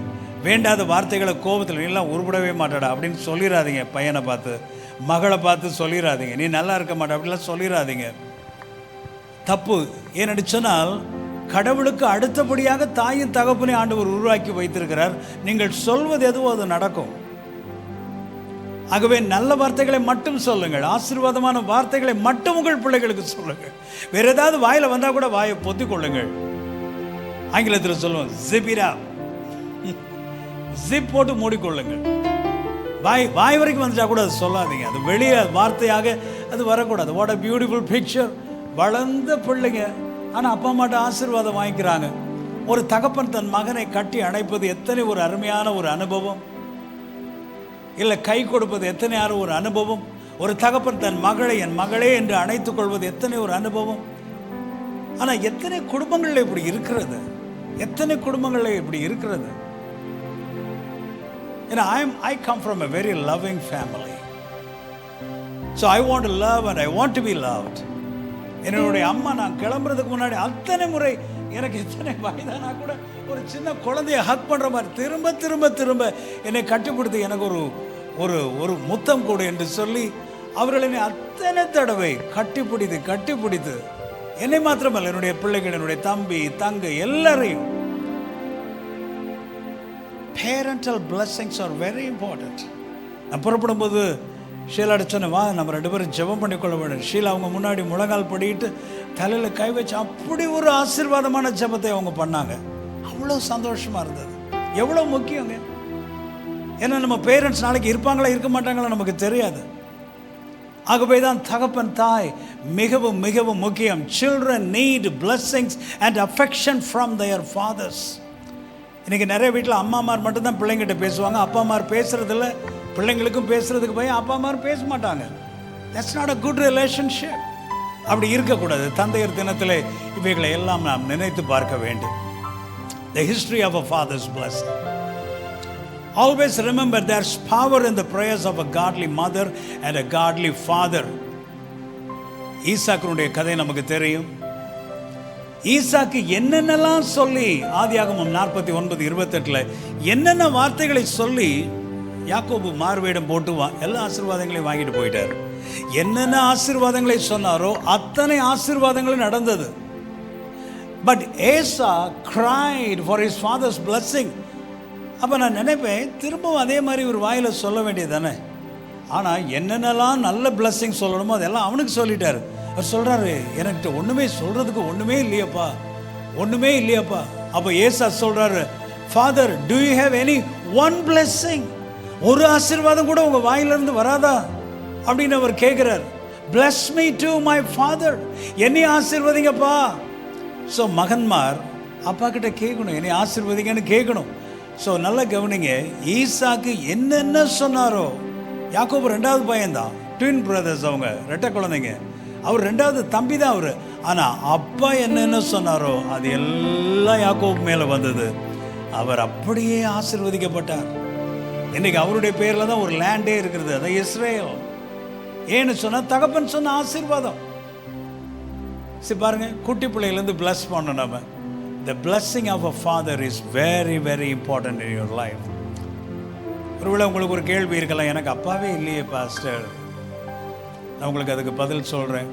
வேண்டாத வார்த்தைகளை கோபத்தில் நீலாம் உருப்படவே மாட்டாடா அப்படின்னு சொல்லிடாதீங்க. பையனை பார்த்து, மகளை பார்த்து சொல்லிடாதீங்க, நீ நல்லா இருக்க மாட்டா அப்படிலாம் சொல்லிடாதீங்க. தப்பு. ஏன்னு சொன்னால் கடவுளுக்கு அடுத்தபடியாக தாயின் தகப்பனை ஆண்டவர் உருவாக்கி வைத்திருக்கிறார். நீங்கள் சொல்வது எதுவோ அது நடக்கும். ஆகவே நல்ல வார்த்தைகளை மட்டும் சொல்லுங்கள், ஆசீர்வாதமான வார்த்தைகளை மட்டும் உங்கள் பிள்ளைகளுக்கு சொல்லுங்கள். வேற ஏதாவது வாயில் வந்தால் கூட வாயை பொத்திக் கொள்ளுங்கள். ஆங்கிலத்தில் சொல்லுவோம் ஜிபிரா, ஜிப் போட்டு மூடிக்கொள்ளுங்கள். வாய் வரைக்கும் வந்துட்டா கூட அது சொல்லாதீங்க, அது வெளியே வார்த்தையாக அது வரக்கூடாது. What a beautiful picture. வளர்ந்த பிள்ளைங்க ஆனால் அப்பா அம்மாட்ட ஆசீர்வாதம் வாங்கிக்கிறாங்க. ஒரு தகப்பன் தன் மகனை கட்டி அணைப்பது எத்தனை ஒரு அருமையான ஒரு அனுபவம். இல்லை கை கொடுப்பது எத்தனை ஒரு அனுபவம். ஒரு தகப்பன் தன் மகளை என் மகளே என்று அணைத்துக் கொள்வது எத்தனை ஒரு அனுபவம். ஆனால் எத்தனை குடும்பங்களில் இப்படி இருக்கிறது, எத்தனை குடும்பங்களில் இப்படி இருக்கிறது. ஏன்னா I come from a very loving family. So I want to love and I want to be loved. என்னுடைய அம்மா நான் கிளம்புறதுக்கு முன்னாடி அத்தனை முறை எனக்கு எத்தனை வயதானா கூட ஒரு சின்ன குழந்தைய ஹக் பண்ணுற மாதிரி திரும்ப திரும்ப திரும்ப என்னை கட்டிப்பிடித்து எனக்கு ஒரு ஒரு முத்தம் கொடு என்று சொல்லி அவர்கள் என்னை அத்தனை தடவை கட்டிப்பிடித்து என்னை மாத்திரமல்ல, என்னுடைய பிள்ளைகள், என்னுடைய தம்பி தங்கை எல்லாரையும். Parental blessings are very important. நான் புறப்படும்போது ஷீலாட்ட சொன்னேன், வா நம்ம 2 பேரும் ஜெபம் பண்ணிக்கொள்ள வேண்டும். ஷீலா அவங்க முன்னாடி முழங்கால் படிட்டு தலையில் கை வச்சு அப்படி ஒரு ஆசீர்வாதமான ஜெபத்தை அவங்க பண்ணாங்க. அவ்வளோ சந்தோஷமாக இருந்தது. எவ்வளோ முக்கியங்க. ஏன்னா நம்ம பேரண்ட்ஸ் நாளைக்கு இருப்பாங்களா இருக்க மாட்டாங்களா நமக்கு தெரியாது. ஆகவே தான் தகப்பன் தாய் மிகவும் மிகவும் முக்கியம். Children need blessings and affection from their fathers. இன்றைக்கி நிறைய வீட்டில் அம்மாமார் மட்டும்தான் பிள்ளைங்கிட்ட பேசுவாங்க. அப்பா அம்மார் பேசுகிறதில்ல. பிள்ளைங்களுக்கும் பேசுகிறதுக்கு போய் அப்பா அம்மார் பேச மாட்டாங்க. That's not a good relationship. அப்படி இருக்கக்கூடாது. தந்தையர் தினத்தில் இவைகளை எல்லாம் நாம் நினைத்து பார்க்க வேண்டும். The history of a father's blessing. Always remember there's power in the prayers of a godly mother and a godly father. ஈசாக்குடைய கதை நமக்கு தெரியும். ஈசாக்கு என்னென்னலாம் சொல்லி, ஆதியாகமம் 49:28 என்னென்ன வார்த்தைகளை சொல்லி யாக்கோபு மார்வேடம் போட்டு எல்லா ஆசீர்வாதங்களையும் வாங்கிட்டு போயிட்டார். என்னென்ன ஆசீர்வாதங்களை சொன்னாரோ அத்தனை ஆசீர்வாதங்களும் நடந்தது. But Esau cried for his father's blessing. அப்போ நான் நினைப்பேன், திரும்பவும் அதே மாதிரி ஒரு வாயில் சொல்ல வேண்டியது தானே. ஆனால் என்னென்னலாம் நல்ல பிளஸ்ஸிங் சொல்லணுமோ அதெல்லாம் அவனுக்கு சொல்லிட்டார். அவர் சொல்கிறாரு, எனக்கு ஒன்றுமே சொல்கிறதுக்கு ஒன்றுமே இல்லையாப்பா. அப்போ ஏசா சொல்கிறாரு, father do you have any one blessing? ஒரு ஆசீர்வாதம் கூட உங்கள் வாயிலிருந்து வராதா அப்படின்னு அவர் கேட்குறார். bless me to my father. என்னை ஆசீர்வதிங்கப்பா. ஸோ மகன்மார் அப்பா கிட்ட கேட்கணும், என்னை ஆசீர்வதிங்கன்னு கேட்கணும். ஸோ நல்லா கவனிங்க, ஈசாக்கு என்னென்ன சொன்னாரோ, யாக்கோபு 2வது பையன்தான், ட்வின் பிரதர்ஸ், அவங்க 2 குழந்தைங்க, அவர் 2வது தம்பி தான் அவர். ஆனால் அப்பா என்னென்ன சொன்னாரோ அது எல்லாம் யாக்கோபு மேலே வந்தது. அவர் அப்படியே ஆசீர்வதிக்கப்பட்டார். இன்றைக்கி அவருடைய பேரில் தான் ஒரு லேண்டே இருக்கிறது, அது இஸ்ரேல். ஏன்னு சொன்னால் தகப்பன் சொன்ன ஆசீர்வாதம். சரி பாருங்க, குட்டி பிள்ளையிலேருந்து பிளஸ் பண்ணணும் நம்ம. The blessing of a father is very very important in your life. ஒருவேளை உங்களுக்கு ஒரு கேள்வி இருக்கலாம், எனக்கு அப்பாவே இல்லையே பாஸ்டர். நான் உங்களுக்கு அதுக்கு பதில் சொல்கிறேன்.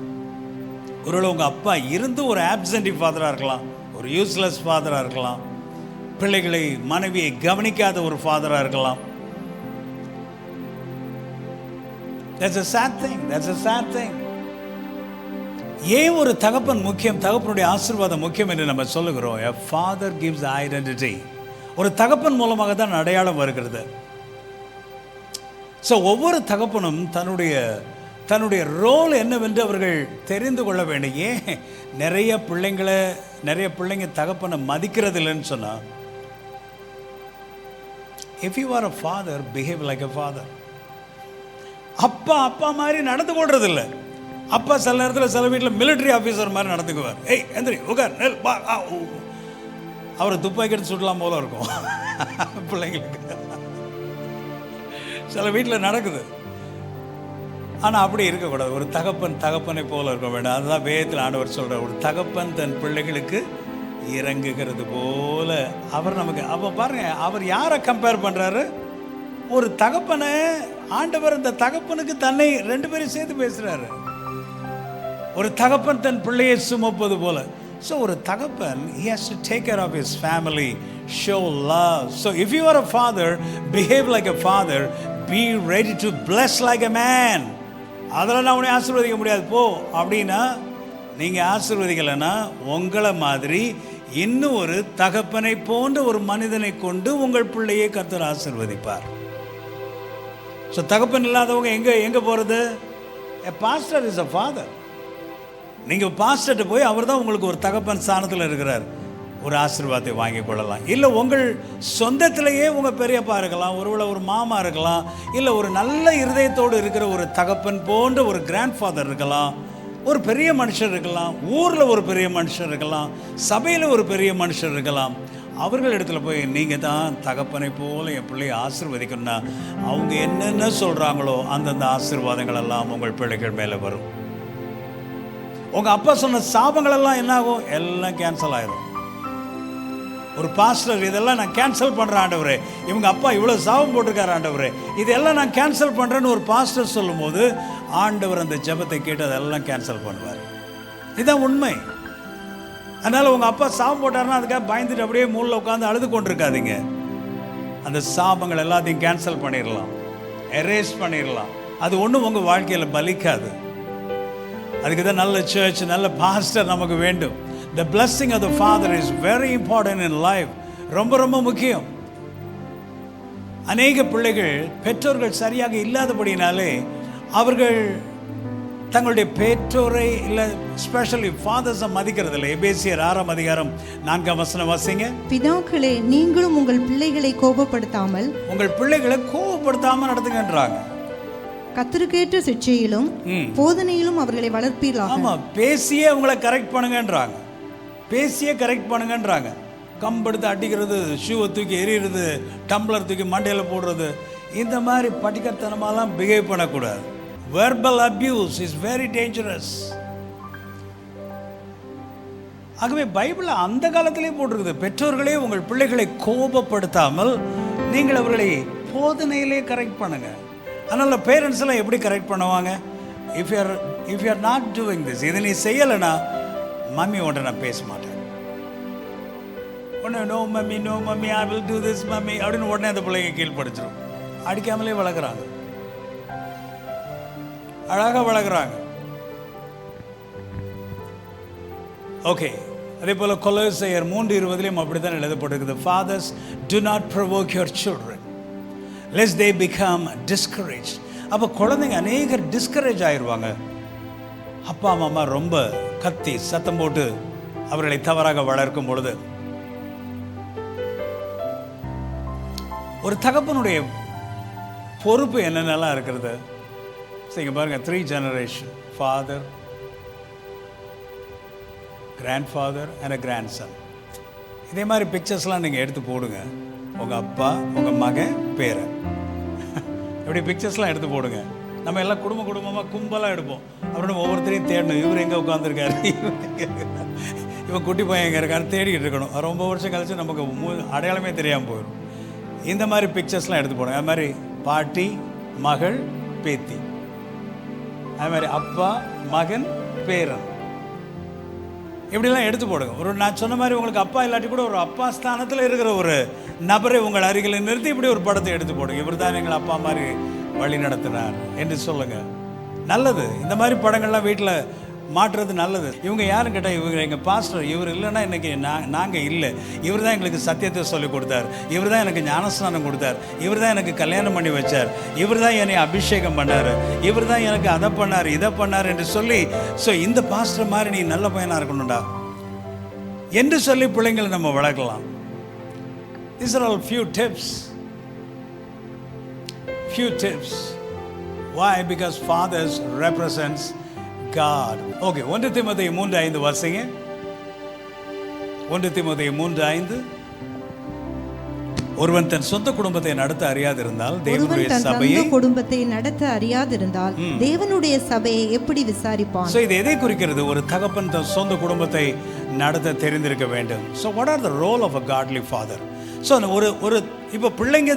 ஒருவேளை உங்கள் அப்பா இருந்து ஒரு ஆப்சென்டி ஃபாதராக இருக்கலாம், ஒரு யூஸ்லெஸ் ஃபாதராக இருக்கலாம், பிள்ளைகளை மனைவியை கவனிக்காத ஒரு ஃபாதராக இருக்கலாம். That's a sad thing. ஏன் ஒரு தகப்பன் முக்கியம், தகப்பனுடைய ஆசீர்வாதம் முக்கியம் என்று நம்ம சொல்லுகிறோம்? A father gives identity. ஒரு தகப்பன் மூலமாக தான் அடையாளம் வருகிறது. ஸோ ஒவ்வொரு தகப்பனும் தன்னுடைய ரோல் என்னவென்று அவர்கள் தெரிந்து கொள்ள வேண்டும். ஏன் நிறைய பிள்ளைங்க தகப்பனை மதிக்கிறது இல்லைன்னு சொன்னால், if you are a father, behave like a father. அப்பா மாதிரி நடந்து கொள்றதில்லை. அப்பா சில நேரத்தில் சில வீட்டில் மிலிட்ரி ஆஃபீஸர் மாதிரி நடந்துக்குவார். ஏய் எந்திரி உட்கார் நெல் பா. அவரை துப்பாக்கி எடுத்து சுடலாம் போல இருக்கும் பிள்ளைங்களுக்கு. சில வீட்டில் நடக்குது. ஆனால் அப்படி இருக்கக்கூடாது. ஒரு தகப்பனை போல இருக்க வேண்டாம். அதுதான் வேதத்தில் ஆண்டவர் சொல்கிறார், ஒரு தகப்பன் தன் பிள்ளைகளுக்கு இறங்குகிறது போல அவர் நமக்கு. அப்போ பாருங்க, அவர் யாரை கம்பேர் பண்ணுறாரு? ஒரு தகப்பனை. ஆண்டவர் அந்த தகப்பனுக்கு தன்னை ரெண்டு பேரும் சேர்த்து பேசுகிறாரு. ஒரு தகப்பன் தன் பிள்ளையை சுமப்பது போல. ஸோ ஒரு தகப்பன், he has to take care of his family, show love. So if you are a father, behave like a father, be ready to bless like a man. அதெல்லாம் நான் உன்னை ஆசீர்வதிக்க முடியாது போ அப்படின்னா, நீங்கள் ஆசீர்வதிக்கலைன்னா உங்களை மாதிரி இன்னும் ஒரு தகப்பனை போன்ற ஒரு மனிதனை கொண்டு உங்கள் பிள்ளையை கர்த்தர் ஆசீர்வதிப்பார். ஸோ தகப்பன் இல்லாதவங்க எங்கே போகிறது? A pastor is a father. நீங்கள் பாஸ்டர்கிட்ட போய் அவர் தான் உங்களுக்கு ஒரு தகப்பன் ஸ்தானத்தில் இருக்கிறார், ஒரு ஆசீர்வாதத்தை வாங்கி கொள்ளலாம். இல்லை உங்கள் சொந்தத்திலேயே உங்கள் பெரியப்பா இருக்கலாம், ஒருவேளை ஒரு மாமா இருக்கலாம், இல்லை ஒரு நல்ல இருதயத்தோடு இருக்கிற ஒரு தகப்பன் போன்ற ஒரு கிராண்ட் ஃபாதர் இருக்கலாம், ஒரு பெரிய மனுஷர் இருக்கலாம், ஊரில் ஒரு பெரிய மனுஷர் இருக்கலாம், சபையில் ஒரு பெரிய மனுஷர் இருக்கலாம். அவர்கள் இடத்துல போய் நீங்கள் தான் தகப்பனை போல என் பிள்ளையை ஆசீர்வதிக்கணும்னா அவங்க என்னென்ன சொல்கிறாங்களோ அந்தந்த ஆசீர்வாதங்கள் எல்லாம் உங்கள் பிள்ளைகள் மேலே வரும். உங்கள் அப்பா சொன்ன சாபங்கள் எல்லாம் என்ன ஆகும்? எல்லாம் கேன்சல் ஆயிடும். ஒரு பாஸ்டர், இதெல்லாம் நான் கேன்சல் பண்ணுறேன் ஆண்டவரே, இவங்க அப்பா இவ்வளோ சாபம் போட்டிருக்காரு ஆண்டவரே, இதெல்லாம் நான் கேன்சல் பண்ணுறேன்னு ஒரு பாஸ்டர் சொல்லும்போது ஆண்டவர் அந்த ஜெபத்தை கேட்டு அதெல்லாம் கேன்சல் பண்ணுவார். இதுதான் உண்மை. அதனால் உங்கள் அப்பா சாபம் போட்டாருன்னா அதுக்காக பயந்துட்டு அப்படியே மூலையில் உட்காந்து அழுது கொண்டிருக்காதீங்க. அந்த சாபங்கள் எல்லாத்தையும் கேன்சல் பண்ணிடலாம், எரேஸ் பண்ணிடலாம். அது ஒன்றும் உங்கள் வாழ்க்கையில் பலிக்காது. அதுக்கு தான் நல்ல சர்ச், நல்ல பாஸ்டர் நமக்கு வேண்டும். The blessing of the father is very important in life. ரொம்ப ரொம்ப முக்கியம். அநேக பிள்ளைகள் பெற்றோர்கள் சரியாக இல்லாதபடினாலே அவர்கள் தங்களுடைய பெற்றோரை இல்லை ஸ்பெஷலி ஃபாதர்ஸை மதிக்கிறதில்லை. எபேசியர் 6ஆம் அதிகாரம் 4ஆம் வசனம் வாசிங்க. பிதாக்களே, நீங்களும் உங்கள் பிள்ளைகளை கோபப்படுத்தாமல் நடத்துங்கன்றாங்க. கர்த்தருக்கேற்ற சிட்சையிலும் போதனையிலும் அவர்களை வளர்ப்பீர்களாக. ஆமா, பேசியே அவங்களை கரெக்ட் பண்ணுங்கன்றாங்க. கம்பெடுத்து அடிக்கிறது, ஷூவை தூக்கி எறிகிறது, டம்ளர் தூக்கி மண்டையில் போடுறது, இந்த மாதிரி பட்டிக்கத்தனமாலாம் பிஹேவ் பண்ணக்கூடாது. Verbal abuse is very dangerous. ஆகவே பைபிளில் அந்த காலத்திலே போட்டிருக்குது, பெற்றோர்களே உங்கள் பிள்ளைகளை கோபப்படுத்தாமல் நீங்கள் அவர்களை போதனையிலே கரெக்ட் பண்ணுங்க. அதனால் பேரண்ட்ஸ் எல்லாம் எப்படி கரெக்ட் பண்ணுவாங்க? If you are not doing this, இதை நீ செய்யலைன்னா மம்மி உன்ட்ட நான் பேச மாட்டேன், உடனே no mummy I will do this mummy அப்படின்னு உடனே அந்த பிள்ளைங்க கீழ்படிச்சிடும். அடிக்காமலே வளர்க்குறாங்க, அழகாக வளர்க்குறாங்க. ஓகே, அதே போல் கொலோசையர் 3:20 அப்படி தான் எழுதப்பட்டிருக்குது. Fathers, do not provoke your children lest they become discouraged. அப்போ குழந்தைங்க அநேகர் டிஸ்கரேஜ் ஆயிடுவாங்க. அப்பா அம்மா ரொம்ப கத்தி சத்தம் போட்டு அவர்களை தவறாக வளர்க்கும் பொழுது. ஒரு தகப்பனுடைய பொறுப்பு என்னென்னலாம் இருக்கிறது சரிங்க பாருங்க. 3 generation, father, grandfather and a grandson. இதே மாதிரி பிக்சர்ஸ்லாம் நீங்கள் எடுத்து போடுங்க. உங்கள் அப்பா, உங்கள் மகன், பேரன், இப்படி பிக்சர்ஸ்லாம் எடுத்து போடுங்க. நம்ம எல்லாம் குடும்பமாக கும்பலாக எடுப்போம். அப்புறம் ஒவ்வொருத்தரையும் தேடணும். இவர் எங்கே உட்காந்துருக்காரு, இவன் குட்டி பையன் எங்கே இருக்கான்னு தேடிக்கிட்டு இருக்கணும். ரொம்ப வருஷம் கழிச்சு நமக்கு அடையாளமே தெரியாமல் போயிடும். இந்த மாதிரி பிக்சர்ஸ்லாம் எடுத்து போடுங்க. அது மாதிரி பாட்டி, மகள், பேத்தி, அது மாதிரி அப்பா, மகன், பேரன், இப்படிலாம் எடுத்து போடுங்க. ஒரு நான் சொன்ன மாதிரி உங்களுக்கு அப்பா இல்லாட்டி கூட ஒரு அப்பா ஸ்தானத்தில் இருக்கிற ஒரு நபரை உங்கள் அருகில் நிறுத்தி இப்படி ஒரு படத்தை எடுத்து போடுங்க. இவர் தான் எங்கள் அப்பா மாதிரி வழி நடத்தினார் என்று சொல்லுங்கள். நல்லது. இந்த மாதிரி படங்கள்லாம் வீட்டில் மாற்றுறது நல்லது. இவங்க யாரும் கேட்டால் இவங்க எங்கள் பாஸ்டர், இவர் இல்லைன்னா இன்றைக்கி நாங்கள் இல்லை, இவர் தான் எங்களுக்கு சத்தியத்தை சொல்லிக் கொடுத்தார், இவர் தான் எனக்கு ஞானஸ்நானம் கொடுத்தார், இவர் தான் எனக்கு கல்யாணம் பண்ணி வச்சார், இவர் தான் என்னை அபிஷேகம் பண்ணார், இவர் தான் எனக்கு அதை பண்ணார் இதை பண்ணார் என்று சொல்லி, ஸோ இந்த பாஸ்டர் மாதிரி நீ நல்ல பையனாக இருக்கணும்டா என்று சொல்லி பிள்ளைங்களை நம்ம வளர்க்கலாம். These are all few tips. Why? Because fathers represents God. Okay, 1 Timothy 3:5 வாசிங்க. 1 Timothy 3:5. ஒருவன் தன் சொந்த குடும்பத்தை நடத்த அறியாதிருந்தால் தேவனுடைய சபையை குடும்பத்தை நடத்த அறியாதிருந்தால் தேவனுடைய சபையை எப்படி விசாரிப்பான்? சோ இது எதை குறிக்கிறது? ஒரு தகப்பன் தன் சொந்த குடும்பத்தை நடத்த தெரிந்திருக்க வேண்டும். So what are the role of a godly father? So ஒரு இப்போ பிள்ளைங்க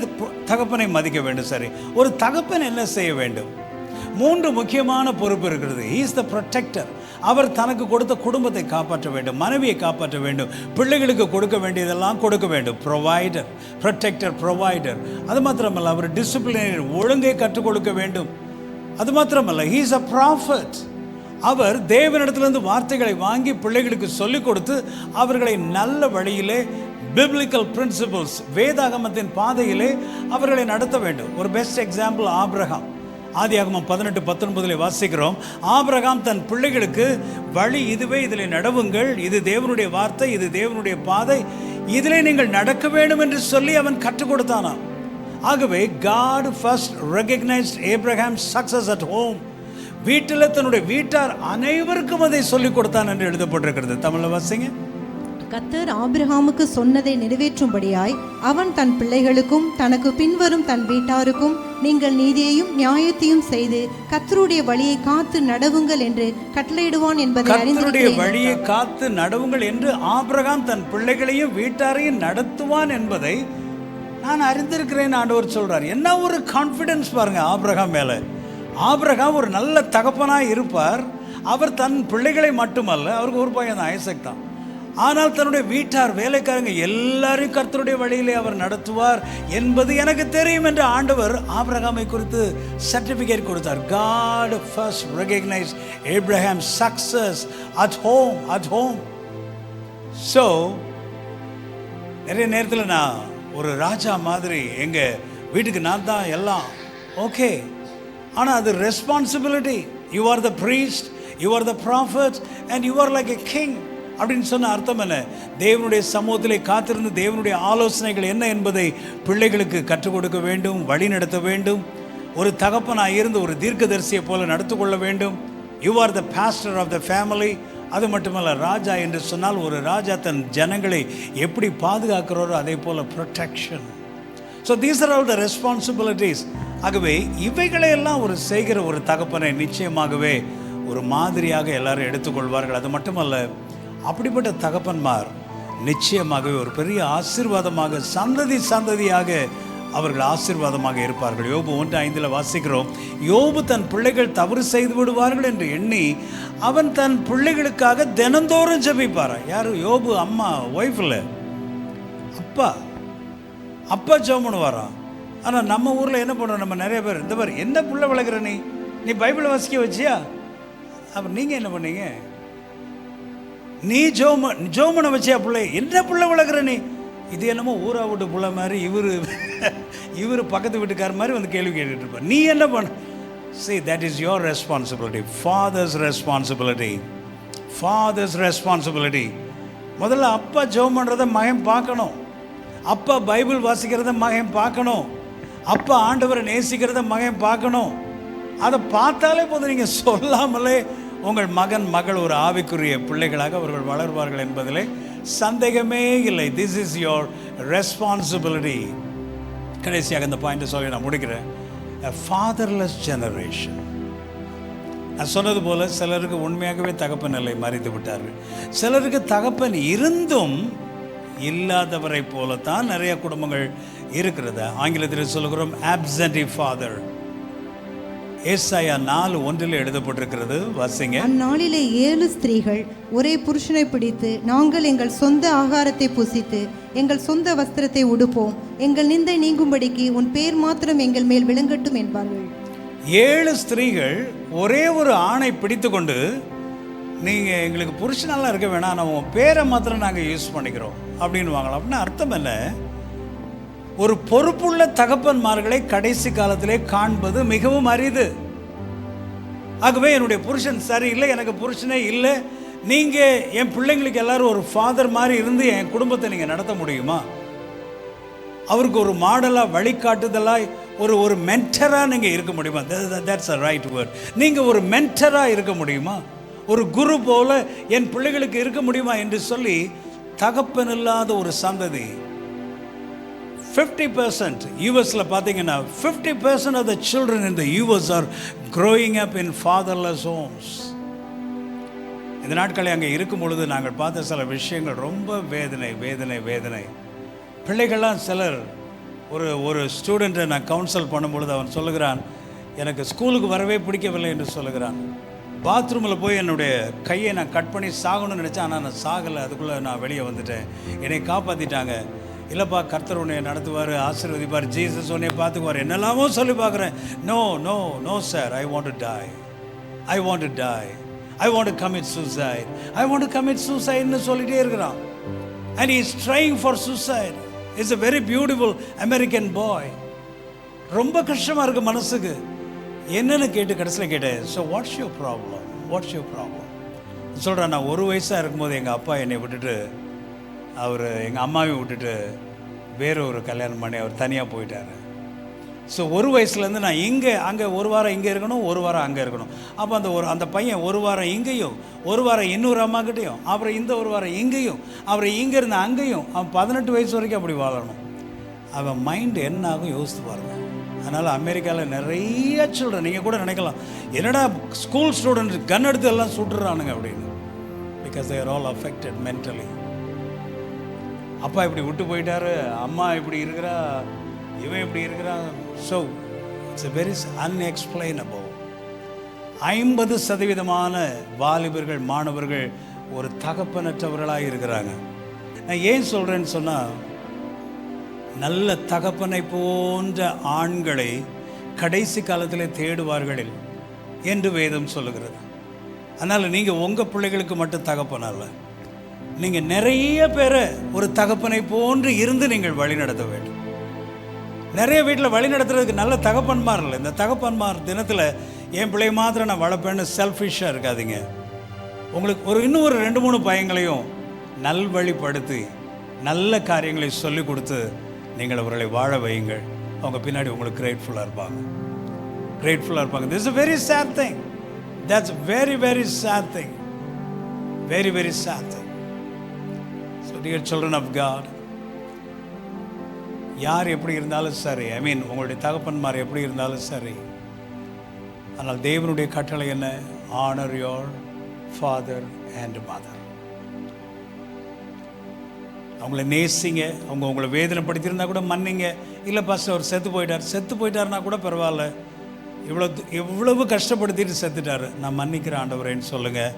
தகப்பனை மதிக்க வேண்டும். சரி, ஒரு தகப்பன் என்ன செய்ய வேண்டும்? 3 முக்கியமான பொறுப்பு இருக்கிறது. He is the protector. அவர் தனக்கு கொடுத்த குடும்பத்தை காப்பாற்ற வேண்டும், மனைவியை காப்பாற்ற வேண்டும், பிள்ளைகளுக்கு கொடுக்க வேண்டியதெல்லாம் கொடுக்க வேண்டும். Provider, protector, provider. அது மாத்திரமல்ல, அவர் டிசிப்ளினரி, ஒழுங்கை கற்றுக் கொடுக்க வேண்டும். அது மாத்திரமல்ல, he is a prophet. அவர் தேவனிடத்திலிருந்து வார்த்தைகளை வாங்கி பிள்ளைகளுக்கு சொல்லிக் கொடுத்து அவர்களை நல்ல வழியிலே, பிப்ளிக்கல் பிரின்சிபல்ஸ், வேதாகமத்தின் பாதையிலே அவர்களை நடத்த வேண்டும். ஒரு பெஸ்ட் எக்ஸாம்பிள் ஆபிரகாம். ஆதியாகமம் 18:19 வாசிக்கிறோம். ஆபிரகாம் தன் பிள்ளைகளுக்கு வழி இதுவே, இதில் நடவுங்கள், இது தேவனுடைய வார்த்தை, இது தேவனுடைய பாதை, இதிலே நீங்கள் நடக்க வேண்டும் என்று சொல்லி அவன் கற்றுக் கொடுத்தானாம். ஆகவே God first recognized Abraham's success at home. வீட்டில் தன்னுடைய வீட்டார் அனைவருக்கும் அதை சொல்லிக் கொடுத்தான் என்று எழுதப்பட்டிருக்கிறது. தமிழ்ல வாசிங்க. கர்த்தர் ஆபிரகாமுக்கு சொன்னதை நிறைவேற்றும்படியாய் அவன் தன் பிள்ளைகளுக்கும் தனக்கு பின்வரும் தன் வீட்டாருக்கும் நீங்கள் நீதியையும் நியாயத்தையும் செய்து கர்த்தருடைய வழியை காத்து நடவுங்கள் என்று கட்டளையிடுவான் என்பதை கர்த்தருடைய வழியை காத்து நடவுங்கள் என்று ஆபிரகாம் தன் பிள்ளைகளையும் வீட்டாரையும் நடத்துவான் என்பதை நான் அறிந்திருக்கிறேன் ஆண்டவர் சொல்றார். என்ன ஒரு கான்ஃபிடன்ஸ் பாருங்க ஆபிரகாம் மேல. ஆபிரகாம் ஒரு நல்ல தகப்பனாய் இருப்பார். அவர் தன் பிள்ளைகளை மட்டுமல்ல, அவருக்கு ஒரு பையன் தான், ஐசக் தான். ஆனால் தன்னுடைய வீட்டார், வேலைக்காரங்க எல்லாரையும் கர்த்தருடைய வழியிலே அவர் நடத்துவார் என்பது எனக்கு தெரியும் என்று ஆண்டவர் ஆபிரகாமை குறித்து சர்டிபிகேட் கொடுத்தார். God first recognized Abraham's success at home. So நிறைய நேரத்தில் நான் ஒரு ராஜா மாதிரி எங்க வீட்டுக்கு நான் தான் எல்லாம் ஓகே, ஆனால் அது responsibility. You are the priest, you are the prophet and you are like a king அப்படின்னு சொன்ன அர்த்தம் என்ன? தேவனுடைய சமூகத்திலே காத்திருந்து தேவனுடைய ஆலோசனைகள் என்ன என்பதை பிள்ளைகளுக்கு கற்றுக் கொடுக்க வேண்டும், வழி நடத்த வேண்டும். ஒரு தகப்பனாக இருந்து ஒரு தீர்க்கதரிசியை போல நடத்து கொள்ள வேண்டும். You are the pastor of the family. அது மட்டுமல்ல, ராஜா என்று சொன்னால் ஒரு ராஜா தன் ஜனங்களை எப்படி பாதுகாக்கிறாரோ அதே போல protection. So these are all the responsibilities. ஆகவே இவைகளையெல்லாம் ஒரு செய்கிற ஒரு தகப்பனை நிச்சயமாகவே ஒரு மாதிரியாக எல்லாரும் எடுத்துக்கொள்வார்கள். அது மட்டுமல்ல, அப்படிப்பட்ட தகப்பன்மார் நிச்சயமாகவே ஒரு பெரிய ஆசீர்வாதமாக சந்ததியாக அவர்கள் ஆசீர்வாதமாக இருப்பார்கள். யோபு 1:5 வாசிக்கிறோம். யோபு தன் பிள்ளைகள் தவறு செய்து விடுவார்கள் என்று எண்ணி அவன் தன் பிள்ளைகளுக்காக தினந்தோறும் ஜெபிப்பாரா. யாரு? யோபு அம்மா, ஒய்ஃபில் அப்பா ஜெபம் பண்ணுவாராம். ஆனால் நம்ம ஊரில் என்ன பண்ணுறோம், நம்ம நிறைய பேர் இந்த மாதிரி என்ன பிள்ளை வளர்க்குற, நீ பைபிளை வாசிக்க வச்சியா? அப்புறம் நீங்கள் என்ன பண்ணீங்க? நீ ஜோமனை வச்சியா பிள்ளை? என்ன பிள்ளை வளர்க்குற நீ? இது என்னமோ ஊரா வீட்டு பிள்ளை மாதிரி, இவர் பக்கத்து வீட்டுக்கார மாதிரி வந்து கேள்வி கேட்டுட்டு இருப்பார். நீ என்ன பண்ண? See, that is your responsibility. Father's responsibility. முதல்ல அப்பா ஜெபம் பண்ணுறத மகன் பார்க்கணும். அப்பா பைபிள் வாசிக்கிறத மகன் பார்க்கணும். அப்பா ஆண்டவரை நேசிக்கிறத மகன் பார்க்கணும். அதை பார்த்தாலே போதும், நீங்கள் சொல்லாமலே உங்கள் மகன் மகள் ஒரு ஆவிக்குரிய பிள்ளைகளாக அவர்கள் வளர்வார்கள் என்பதிலே சந்தேகமே இல்லை. This is your responsibility. கடைசியாக இந்த பாயிண்ட்டை சொல்லி நான் முடிக்கிறேன். Fatherless generation. நான் சொன்னது போல சிலருக்கு உண்மையாகவே தகப்பன் நிலை மறைத்து விட்டார்கள். சிலருக்கு தகப்பன் இருந்தும் இல்லாதவரை போலத்தான் நிறைய குடும்பங்கள் இருக்கிறது. ஆங்கிலத்தில் சொல்லுகிறோம் absentee father. ஏசாயா 4:1 எழுதப்பட்டிருக்கிறது, வாசிங்க. அந்நாளிலே 7 ஸ்திரீகள் ஒரே புருஷனை பிடித்து, நாங்கள் எங்கள் சொந்த ஆகாரத்தை புசித்து எங்கள் சொந்த வஸ்திரத்தை உடுப்போம், எங்கள் நிந்தை நீங்கும்படிக்கு உன் பேர் மாத்திரம் எங்கள் மேல் விளங்கட்டும் என்பார்கள். 7 ஸ்திரீகள் ஒரே ஒரு ஆணை பிடித்து கொண்டு, நீங்கள் எங்களுக்கு புருஷனெல்லாம் இருக்க வேணாம், நம்ம உன் பேரை மாத்திரம் நாங்கள் யூஸ் பண்ணிக்கிறோம் அப்படின்னு வாங்கலாம். அப்படின்னா அர்த்தம் என்ன? ஒரு பொறுப்புள்ள தகப்பன்மார்களை கடைசி காலத்திலே காண்பது மிகவும் அரிது. ஆகவே என்னுடைய புருஷன் சரியில்லை, எனக்கு புருஷனே இல்லை, நீங்கள் என் பிள்ளைங்களுக்கு எல்லாரும் ஒரு ஃபாதர் மாதிரி இருந்து என் குடும்பத்தை நீங்கள் நடத்த முடியுமா? அவருக்கு ஒரு மாடலாக வழிகாட்டுதலாக ஒரு மென்டராக நீங்கள் இருக்க முடியுமா? That's a right word. நீங்கள் ஒரு மென்டராக இருக்க முடியுமா? ஒரு குரு போல என் பிள்ளைகளுக்கு இருக்க முடியுமா என்று சொல்லி தகப்பன் இல்லாத ஒரு சந்ததி 50% யூஎஸில் பார்த்தீங்கன்னா 50% of the children in the US are growing up in fatherless homes. இந்த நாட்களில் அங்கே இருக்கும் பொழுது நாங்கள் பார்த்த சில விஷயங்கள் ரொம்ப வேதனை. பிள்ளைகள்லாம் சிலர் ஒரு ஸ்டூடெண்ட்டை நான் கவுன்சில் பண்ணும்பொழுது அவன் சொல்லுகிறான், எனக்கு ஸ்கூலுக்கு வரவே பிடிக்கவில்லை என்று சொல்லுகிறான். பாத்ரூமில் போய் என்னுடைய கையை நான் கட் பண்ணி சாகணும்னு நினச்சேன், ஆனால் நான் சாகலை, அதுக்குள்ளே நான் வெளியே வந்துட்டேன், என்னை காப்பாற்றிட்டாங்க. இல்லைப்பா, கர்த்தர் உன்னை நடத்துவார், ஆசீர்வதிப்பார், ஜீசஸ் உன்னை பார்த்துக்குவார், என்னெல்லாமோ சொல்லி பார்க்குறேன். No sir, I want to die, I want to commit சூசைட்னு சொல்லிகிட்டே இருக்கிறான். And he is trying for suicide. He's a very beautiful American boy. ரொம்ப கஷ்டமாக இருக்குது மனசுக்கு. என்னன்னு கடைசியில் கேட்டேன், ஸோ வாட்ஸ் யூர் ப்ராப்ளம் சொல்கிறேன். நான் 1 வயசாக இருக்கும்போது எங்கள் அப்பா என்னை விட்டுட்டு, அவர் எங்கள் அம்மாவை விட்டுட்டு வேற ஒரு கல்யாணம் பண்ணி அவர் தனியாக போயிட்டார். ஸோ 1 வயசுலேருந்து நான் அங்கே 1 வாரம் இங்கே இருக்கணும், 1 வாரம் அங்கே இருக்கணும். அப்போ அந்த பையன் 1 வாரம் இங்கேயும், 1 வாரம் இன்னொரு அம்மாக்கிட்டையும், அப்புறம் இந்த 1 வாரம் இங்கேயும், அப்புறம் இங்கே இருந்து அங்கேயும், அவன் 18 வயசு வரைக்கும் அப்படி வாழணும். அவன் மைண்டு என்ன ஆகும் யோசித்து பாருங்கள். அதனால் அமெரிக்காவில் நிறைய சில்ட்ரன், நீங்கள் கூட நினைக்கலாம், என்னடா ஸ்கூல் ஸ்டூடெண்ட் கன் எடுத்து எல்லாம் சுட்டுறானுங்க அப்படின்னு. Because they are all affected mentally. அப்பா இப்படி விட்டு போயிட்டாரு, அம்மா இப்படி இருக்கிறா, இவன் இப்படி இருக்கிறான். So it's a very unexplainable. 50% வாலிபர்கள், மாணவர்கள் ஒரு தகப்பனற்றவர்களாக இருக்கிறாங்க. நான் ஏன் சொல்கிறேன்னு சொன்னால், நல்ல தகப்பனை போன்ற ஆண்களை கடைசி காலத்தில் தேடுவார்கள் என்று வேதம் சொல்லுகிறது. அதனால் நீங்கள் உங்கள் பிள்ளைகளுக்கு மட்டும் தகப்பன் அல்ல, நீங்கள் நிறைய பேரை ஒரு தகப்பனை போன்று இருந்து நீங்கள் வழி நடத்த வேண்டும். நிறைய வீட்டில் வழி நடத்துறதுக்கு நல்ல தகப்பன்மார் இல்லை. இந்த தகப்பன்மார் தினத்தில் என் பிள்ளைய மாத்திரம் நான் வளர்ப்பேன்னு செல்ஃபிஷாக இருக்காதீங்க. உங்களுக்கு இன்னும் ஒரு 2-3 பையங்களையும் நல்வழிப்படுத்தி நல்ல காரியங்களை சொல்லிக் கொடுத்து நீங்கள் அவர்களை வாழ வையுங்கள். அவங்க பின்னாடி உங்களுக்கு கிரேட்ஃபுல்லாக இருப்பாங்க. This is a very sad thing. That's very, very sad thing. Very, very sad thing. So dear children of God, யார் எப்படி இருந்தாலும் சரி, உங்களுடைய தகப்பன்மார் எப்படி இருந்தாலும் சரி, ஆனால் தேவனுடைய கட்டளை என்ன? Honour your father and mother. அவங்கள நேசிங்க. அவங்க உங்களை வேதனைப்படுத்தியிருந்தா கூட மன்னிங்க. இல்லை பாஸ்டர் அவர் செத்து போயிட்டாருன்னா கூட பரவாயில்ல, இவ்வளவு கஷ்டப்படுத்திட்டு செத்துட்டாரு, நான் மன்னிக்கிறேன் ஆண்டவரேன்னு சொல்லுங்கள்.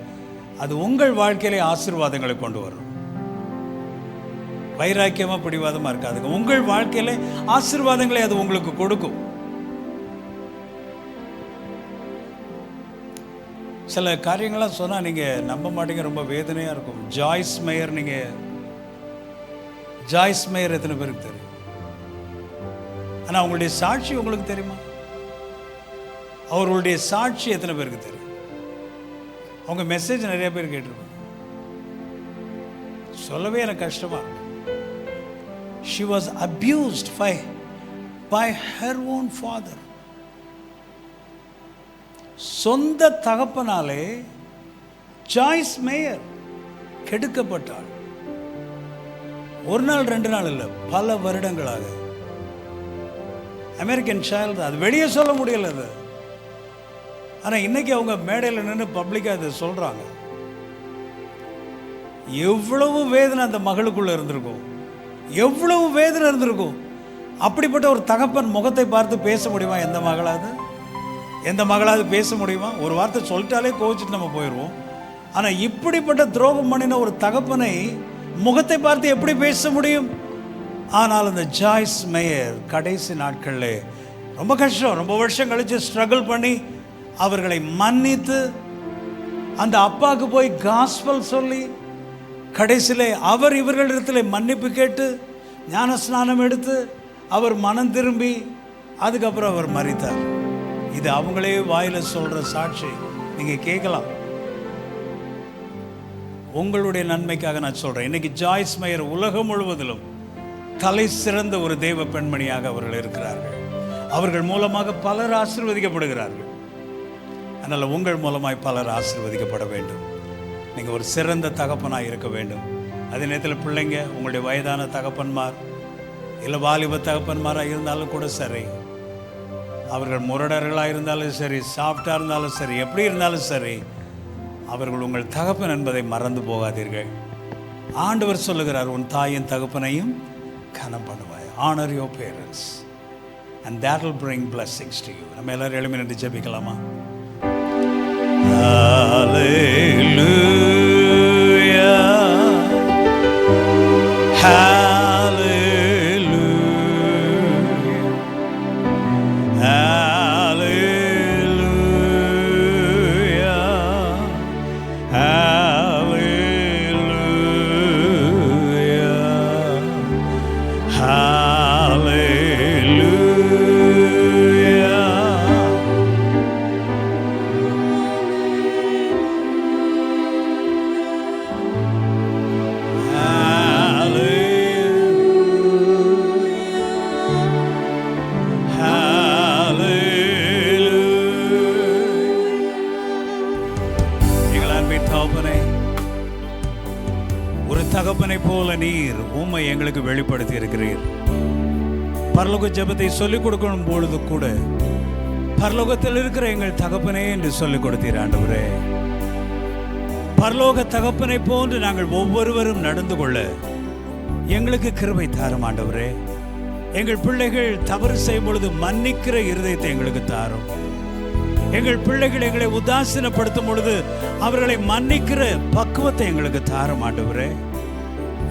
அது உங்கள் வாழ்க்கையிலே ஆசீர்வாதங்களை கொண்டு வரும். வைராக்கியமாக பிடிவாதமாக இருக்காதுங்க. உங்கள் வாழ்க்கையில் ஆசீர்வாதங்களை அது உங்களுக்கு கொடுக்கும். சில காரியங்கள்லாம் சொன்னால் நீங்கள் நம்ப மாட்டீங்க, ரொம்ப வேதனையாக இருக்கும். ஜாய்ஸ் மேயர் எத்தனை பேருக்கு தெரியும்? ஆனால் அவங்களுடைய சாட்சி உங்களுக்கு தெரியுமா? அவர்களுடைய சாட்சி எத்தனை பேருக்கு தெரியும்? அவங்க மெசேஜ் நிறைய பேர் கேட்டிருப்பாங்க. சொல்லவே எனக்கு கஷ்டமாக இருக்கு. She was abused by her own father. சொந்த தகப்பனாலே ஜாய்ஸ் மேயர் கெடுக்கப்பட்டாள். 1 நாள் 2 நாள் இல்லை, பல வருடங்களாக. அமெரிக்கன் சைல்டு, அது வெளியே சொல்ல முடியல அது. ஆனால் இன்னைக்கு அவங்க மேடையில் நின்று பப்ளிக்காக அதை சொல்கிறாங்க. எவ்வளவு வேதனை அந்த மகளுக்குள்ளே இருந்திருக்கும், எவ்வளவு வேதனை இருந்திருக்கும். அப்படிப்பட்ட ஒரு தகப்பன் முகத்தை பார்த்து பேச முடியுமா? எந்த மகளாவது பேச முடியுமா? ஒரு வார்த்தை சொல்லிட்டாலே கோவிச்சிட்டு நம்ம போயிடுவோம். ஆனால் இப்படிப்பட்ட துரோகம் பண்ணின ஒரு தகப்பனை முகத்தை பார்த்து எப்படி பேச முடியும்? ஆனால் அந்த ஜாய்ஸ் மேயர் கடைசி நாட்களில் ரொம்ப கஷ்டம், ரொம்ப வருஷம் கழித்து ஸ்ட்ரகிள் பண்ணி அவர்களை மன்னித்து அந்த அப்பாவுக்கு போய் காஸ்பல் சொல்லி கடைசியில் அவர் இவர்களிடத்தில் மன்னிப்பு கேட்டு ஞான ஸ்நானம் எடுத்து அவர் மனம் திரும்பி அதுக்கப்புறம் அவர் மரித்தார். இது அவங்களே வாயில் சொல்கிற சாட்சி, நீங்கள் கேட்கலாம். உங்களுடைய நன்மைக்காக நான் சொல்கிறேன். இன்றைக்கி ஜாய்ஸ் மேயர் உலகம் முழுவதிலும் தலை சிறந்த ஒரு தெய்வ பெண்மணியாக அவர்கள் இருக்கிறார்கள். அவர்கள் மூலமாக பலர் ஆசீர்வதிக்கப்படுகிறார்கள். அதனால் உங்கள் மூலமாய் பலர் ஆசீர்வதிக்கப்பட வேண்டும். நீங்கள் ஒரு சிறந்த தகப்பனாக இருக்க வேண்டும். அதே நேரத்தில் பிள்ளைங்க, உங்களுடைய வயதான தகப்பன்மார் இல்லை வாலிப தகப்பன்மாராக இருந்தாலும் கூட சரி, அவர்கள் முரடர்களாக இருந்தாலும் சரி, சாஃப்டாக இருந்தாலும் சரி, எப்படி இருந்தாலும் சரி, அவர்கள் உங்கள் தகப்பன் என்பதை மறந்து போகாதீர்கள். ஆண்டவர் சொல்லுகிறார், உன் தாயின் தகப்பனையும் கனம் பண்ணுவாய். Honour your parents and that will bring blessings to you. நம்ம எல்லாரும் எழுப்பி நின்று ஜெபிக்கலாமா? Hallelujah, hallelujah, hallelujah, hallelujah, hallelujah. ஒரு தகப்பனை போல நீர் உம்மை எங்களுக்கு வெளிப்படுத்தி இருக்கிறீர். பரலோக ஜெபத்தை சொல்லிக் கொடுக்கும் பொழுது கூட பரலோகத்தில் இருக்கிற எங்கள் தகப்பனே என்று சொல்லிக் கொடுத்தீர் ஆண்டவரே. பரலோக தகப்பனை போன்று நாங்கள் ஒவ்வொருவரும் நடந்து கொள்ள எங்களுக்கு கிருபை தாரும் ஆண்டவரே. எங்கள் பிள்ளைகள் தவறு செய்யும் பொழுது மன்னிக்கிற இருதயத்தை எங்களுக்கு தாரும். எங்கள் பிள்ளைகள் எங்களை உதாசீனப்படுத்தும் பொழுது அவர்களை மன்னிக்கிற பக்குவத்தை எங்களுக்கு தாரும் ஆண்டவரே.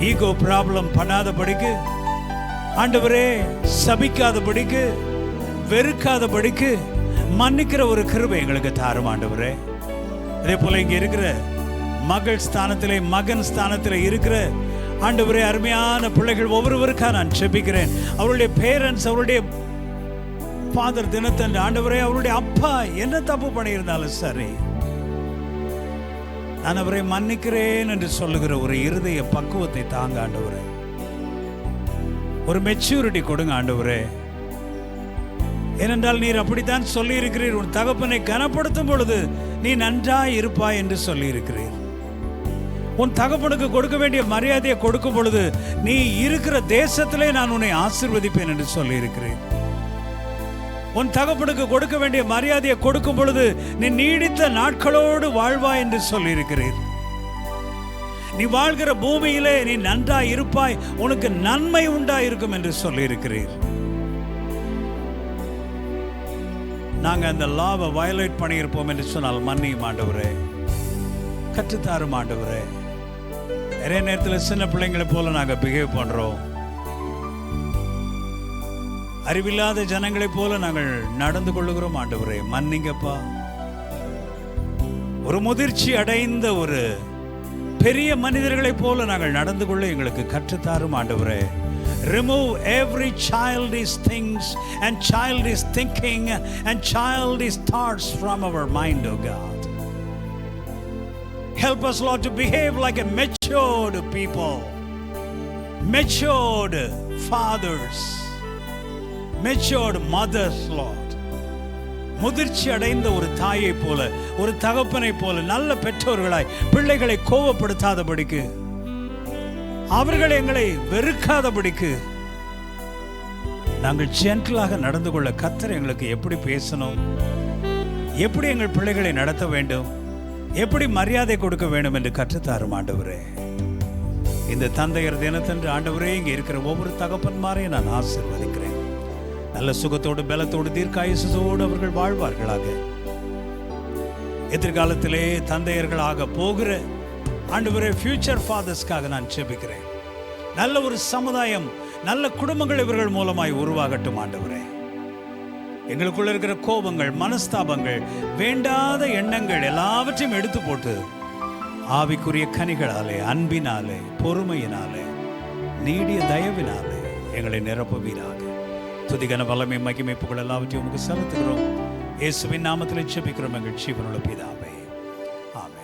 ஈகோ ப்ராப்ளம் பண்ணாதபடிக்கு ஆண்டவரே, சபிக்காதபடிக்கு, வெறுக்காதபடிக்கு மன்னிக்கிற ஒரு கிருபை எங்களுக்கு தாரும் ஆண்டவரே. அதே போல இங்கே இருக்கிற மகள் ஸ்தானத்திலே, மகன் ஸ்தானத்திலே இருக்கிற ஆண்டவரே, அருமையான பிள்ளைகள் ஒவ்வொருவருக்காக நான் ஜெபிக்கிறேன். அவருடைய பேரண்ட்ஸ், அவருடைய ஃபாதர் தினத்தன்று ஆண்டவரே, அவருடைய அப்பா என்ன தப்பு பண்ணியிருந்தாலும் சரி, நான் அவரை மன்னிக்கிறேன் என்று சொல்லுகிற ஒரு இருதய பக்குவத்தை தாங்க ஆண்டவரே. ஒரு மெச்சூரிட்டி கொடுங்க ஆண்டவரே. ஏனென்றால் நீர் அப்படித்தான் சொல்லி இருக்கிறீர், உன் தகப்பனை கனப்படுத்தும் பொழுது நீ நன்றாய் இருப்பாய் என்று சொல்லி இருக்கிறீர். உன் தகப்பனுக்கு கொடுக்க வேண்டிய மரியாதையை கொடுக்கும் பொழுது நீ இருக்கிற தேசத்திலே நான் உன்னை ஆசீர்வதிப்பேன் என்று சொல்லி இருக்கிறேன். உன் தகப்பனுக்கு கொடுக்க வேண்டிய மரியாதையை கொடுக்கும் பொழுது நீ நீடித்த நாட்களோடு வாழ்வாய் என்று சொல்லியிருக்கிறீர். நீ வாழ்கிற பூமியிலே நீ நன்றாய் இருப்பாய், உனக்கு நன்மை உண்டாயிருக்கும் என்று சொல்லியிருக்கிறீர். நாங்க அந்த லாவை வயலேட் பண்ணியிருப்போம் என்று சொன்னால் மன்னியும் ஆண்டவரே, கற்றுத்தாரும் ஆண்டவரே. நிறைய நேரத்தில் சின்ன பிள்ளைங்களை போல நாங்க பிஹேவ் பண்றோம். அறிவில்லாத ஜனங்களை போல நாங்கள் நடந்து கொள்ளுகிறோம் ஆண்டவரே, மன்னிங்கப்பா. ஒரு முதிர்ச்சி அடைந்த ஒரு பெரிய மனிதர்களை போல நாங்கள் நடந்து கொள்ள எங்களுக்கு கற்றுத்தாரும் ஆண்டவரே. Remove every childish things and childish thinking and childish thoughts from our mind, oh God. Help us, Lord, to behave like a matured people, matured fathers, matured mothers, Lord. முதிர்ச்சி அடைந்த ஒரு தாயை போல, ஒரு தகப்பனை போல, நல்ல பெற்றோர்களாய் பிள்ளைகளை கோபப்படுத்தாதபடிக்கு, அவர்கள் எங்களை வெறுக்காதபடிக்கு நாங்கள் ஜென்டிலாக நடந்து கொள்ள கர்த்தர் எங்களுக்கு எப்படி பேசணும், எப்படி எங்கள் பிள்ளைகளை நடத்த வேண்டும், எப்படி மரியாதை கொடுக்க வேண்டும் என்று கற்றுத்தாரும் ஆண்டவரே. இந்த தந்தையர் தினத்தன்று ஆண்டவரே, இங்கே இருக்கிற ஒவ்வொரு தகப்பன்மாரையும் நான் ஆசீர்வதிக்கிறேன். நல்ல சுகத்தோடு, பலத்தோடு, தீர்க்காயுசோடு அவர்கள் வாழ்வார்களாக. எதிர்காலத்திலே தந்தையர்களாக போகிற ஆண்டவரே, ஃபியூச்சர் ஃபாதர்ஸ்க்காக நான் ஜெபிக்கிறேன். நல்ல ஒரு சமுதாயம், நல்ல குடும்பங்கள் இவர்கள் மூலமாய் உருவாகட்டும் ஆண்டவரே. எங்களுக்குள்ள இருக்கிற கோபங்கள், மனஸ்தாபங்கள், வேண்டாத எண்ணங்கள் எல்லாவற்றையும் எடுத்து போட்டு ஆவிக்குரிய கனிகளாலே, அன்பினாலே, பொறுமையினாலே, நீடிய தயவினாலே எங்களை நிரப்புவீராக. துதிகன வல்லமை, மகிமை, புகழ் எல்லாவற்றையும் உங்களுக்கு செலுத்துகிறோம். இயேசுவின் நாமத்தில் ஜெபிக்கிறோம் எங்கள் ஜீவனுள்ள பிதாவே, ஆமென்.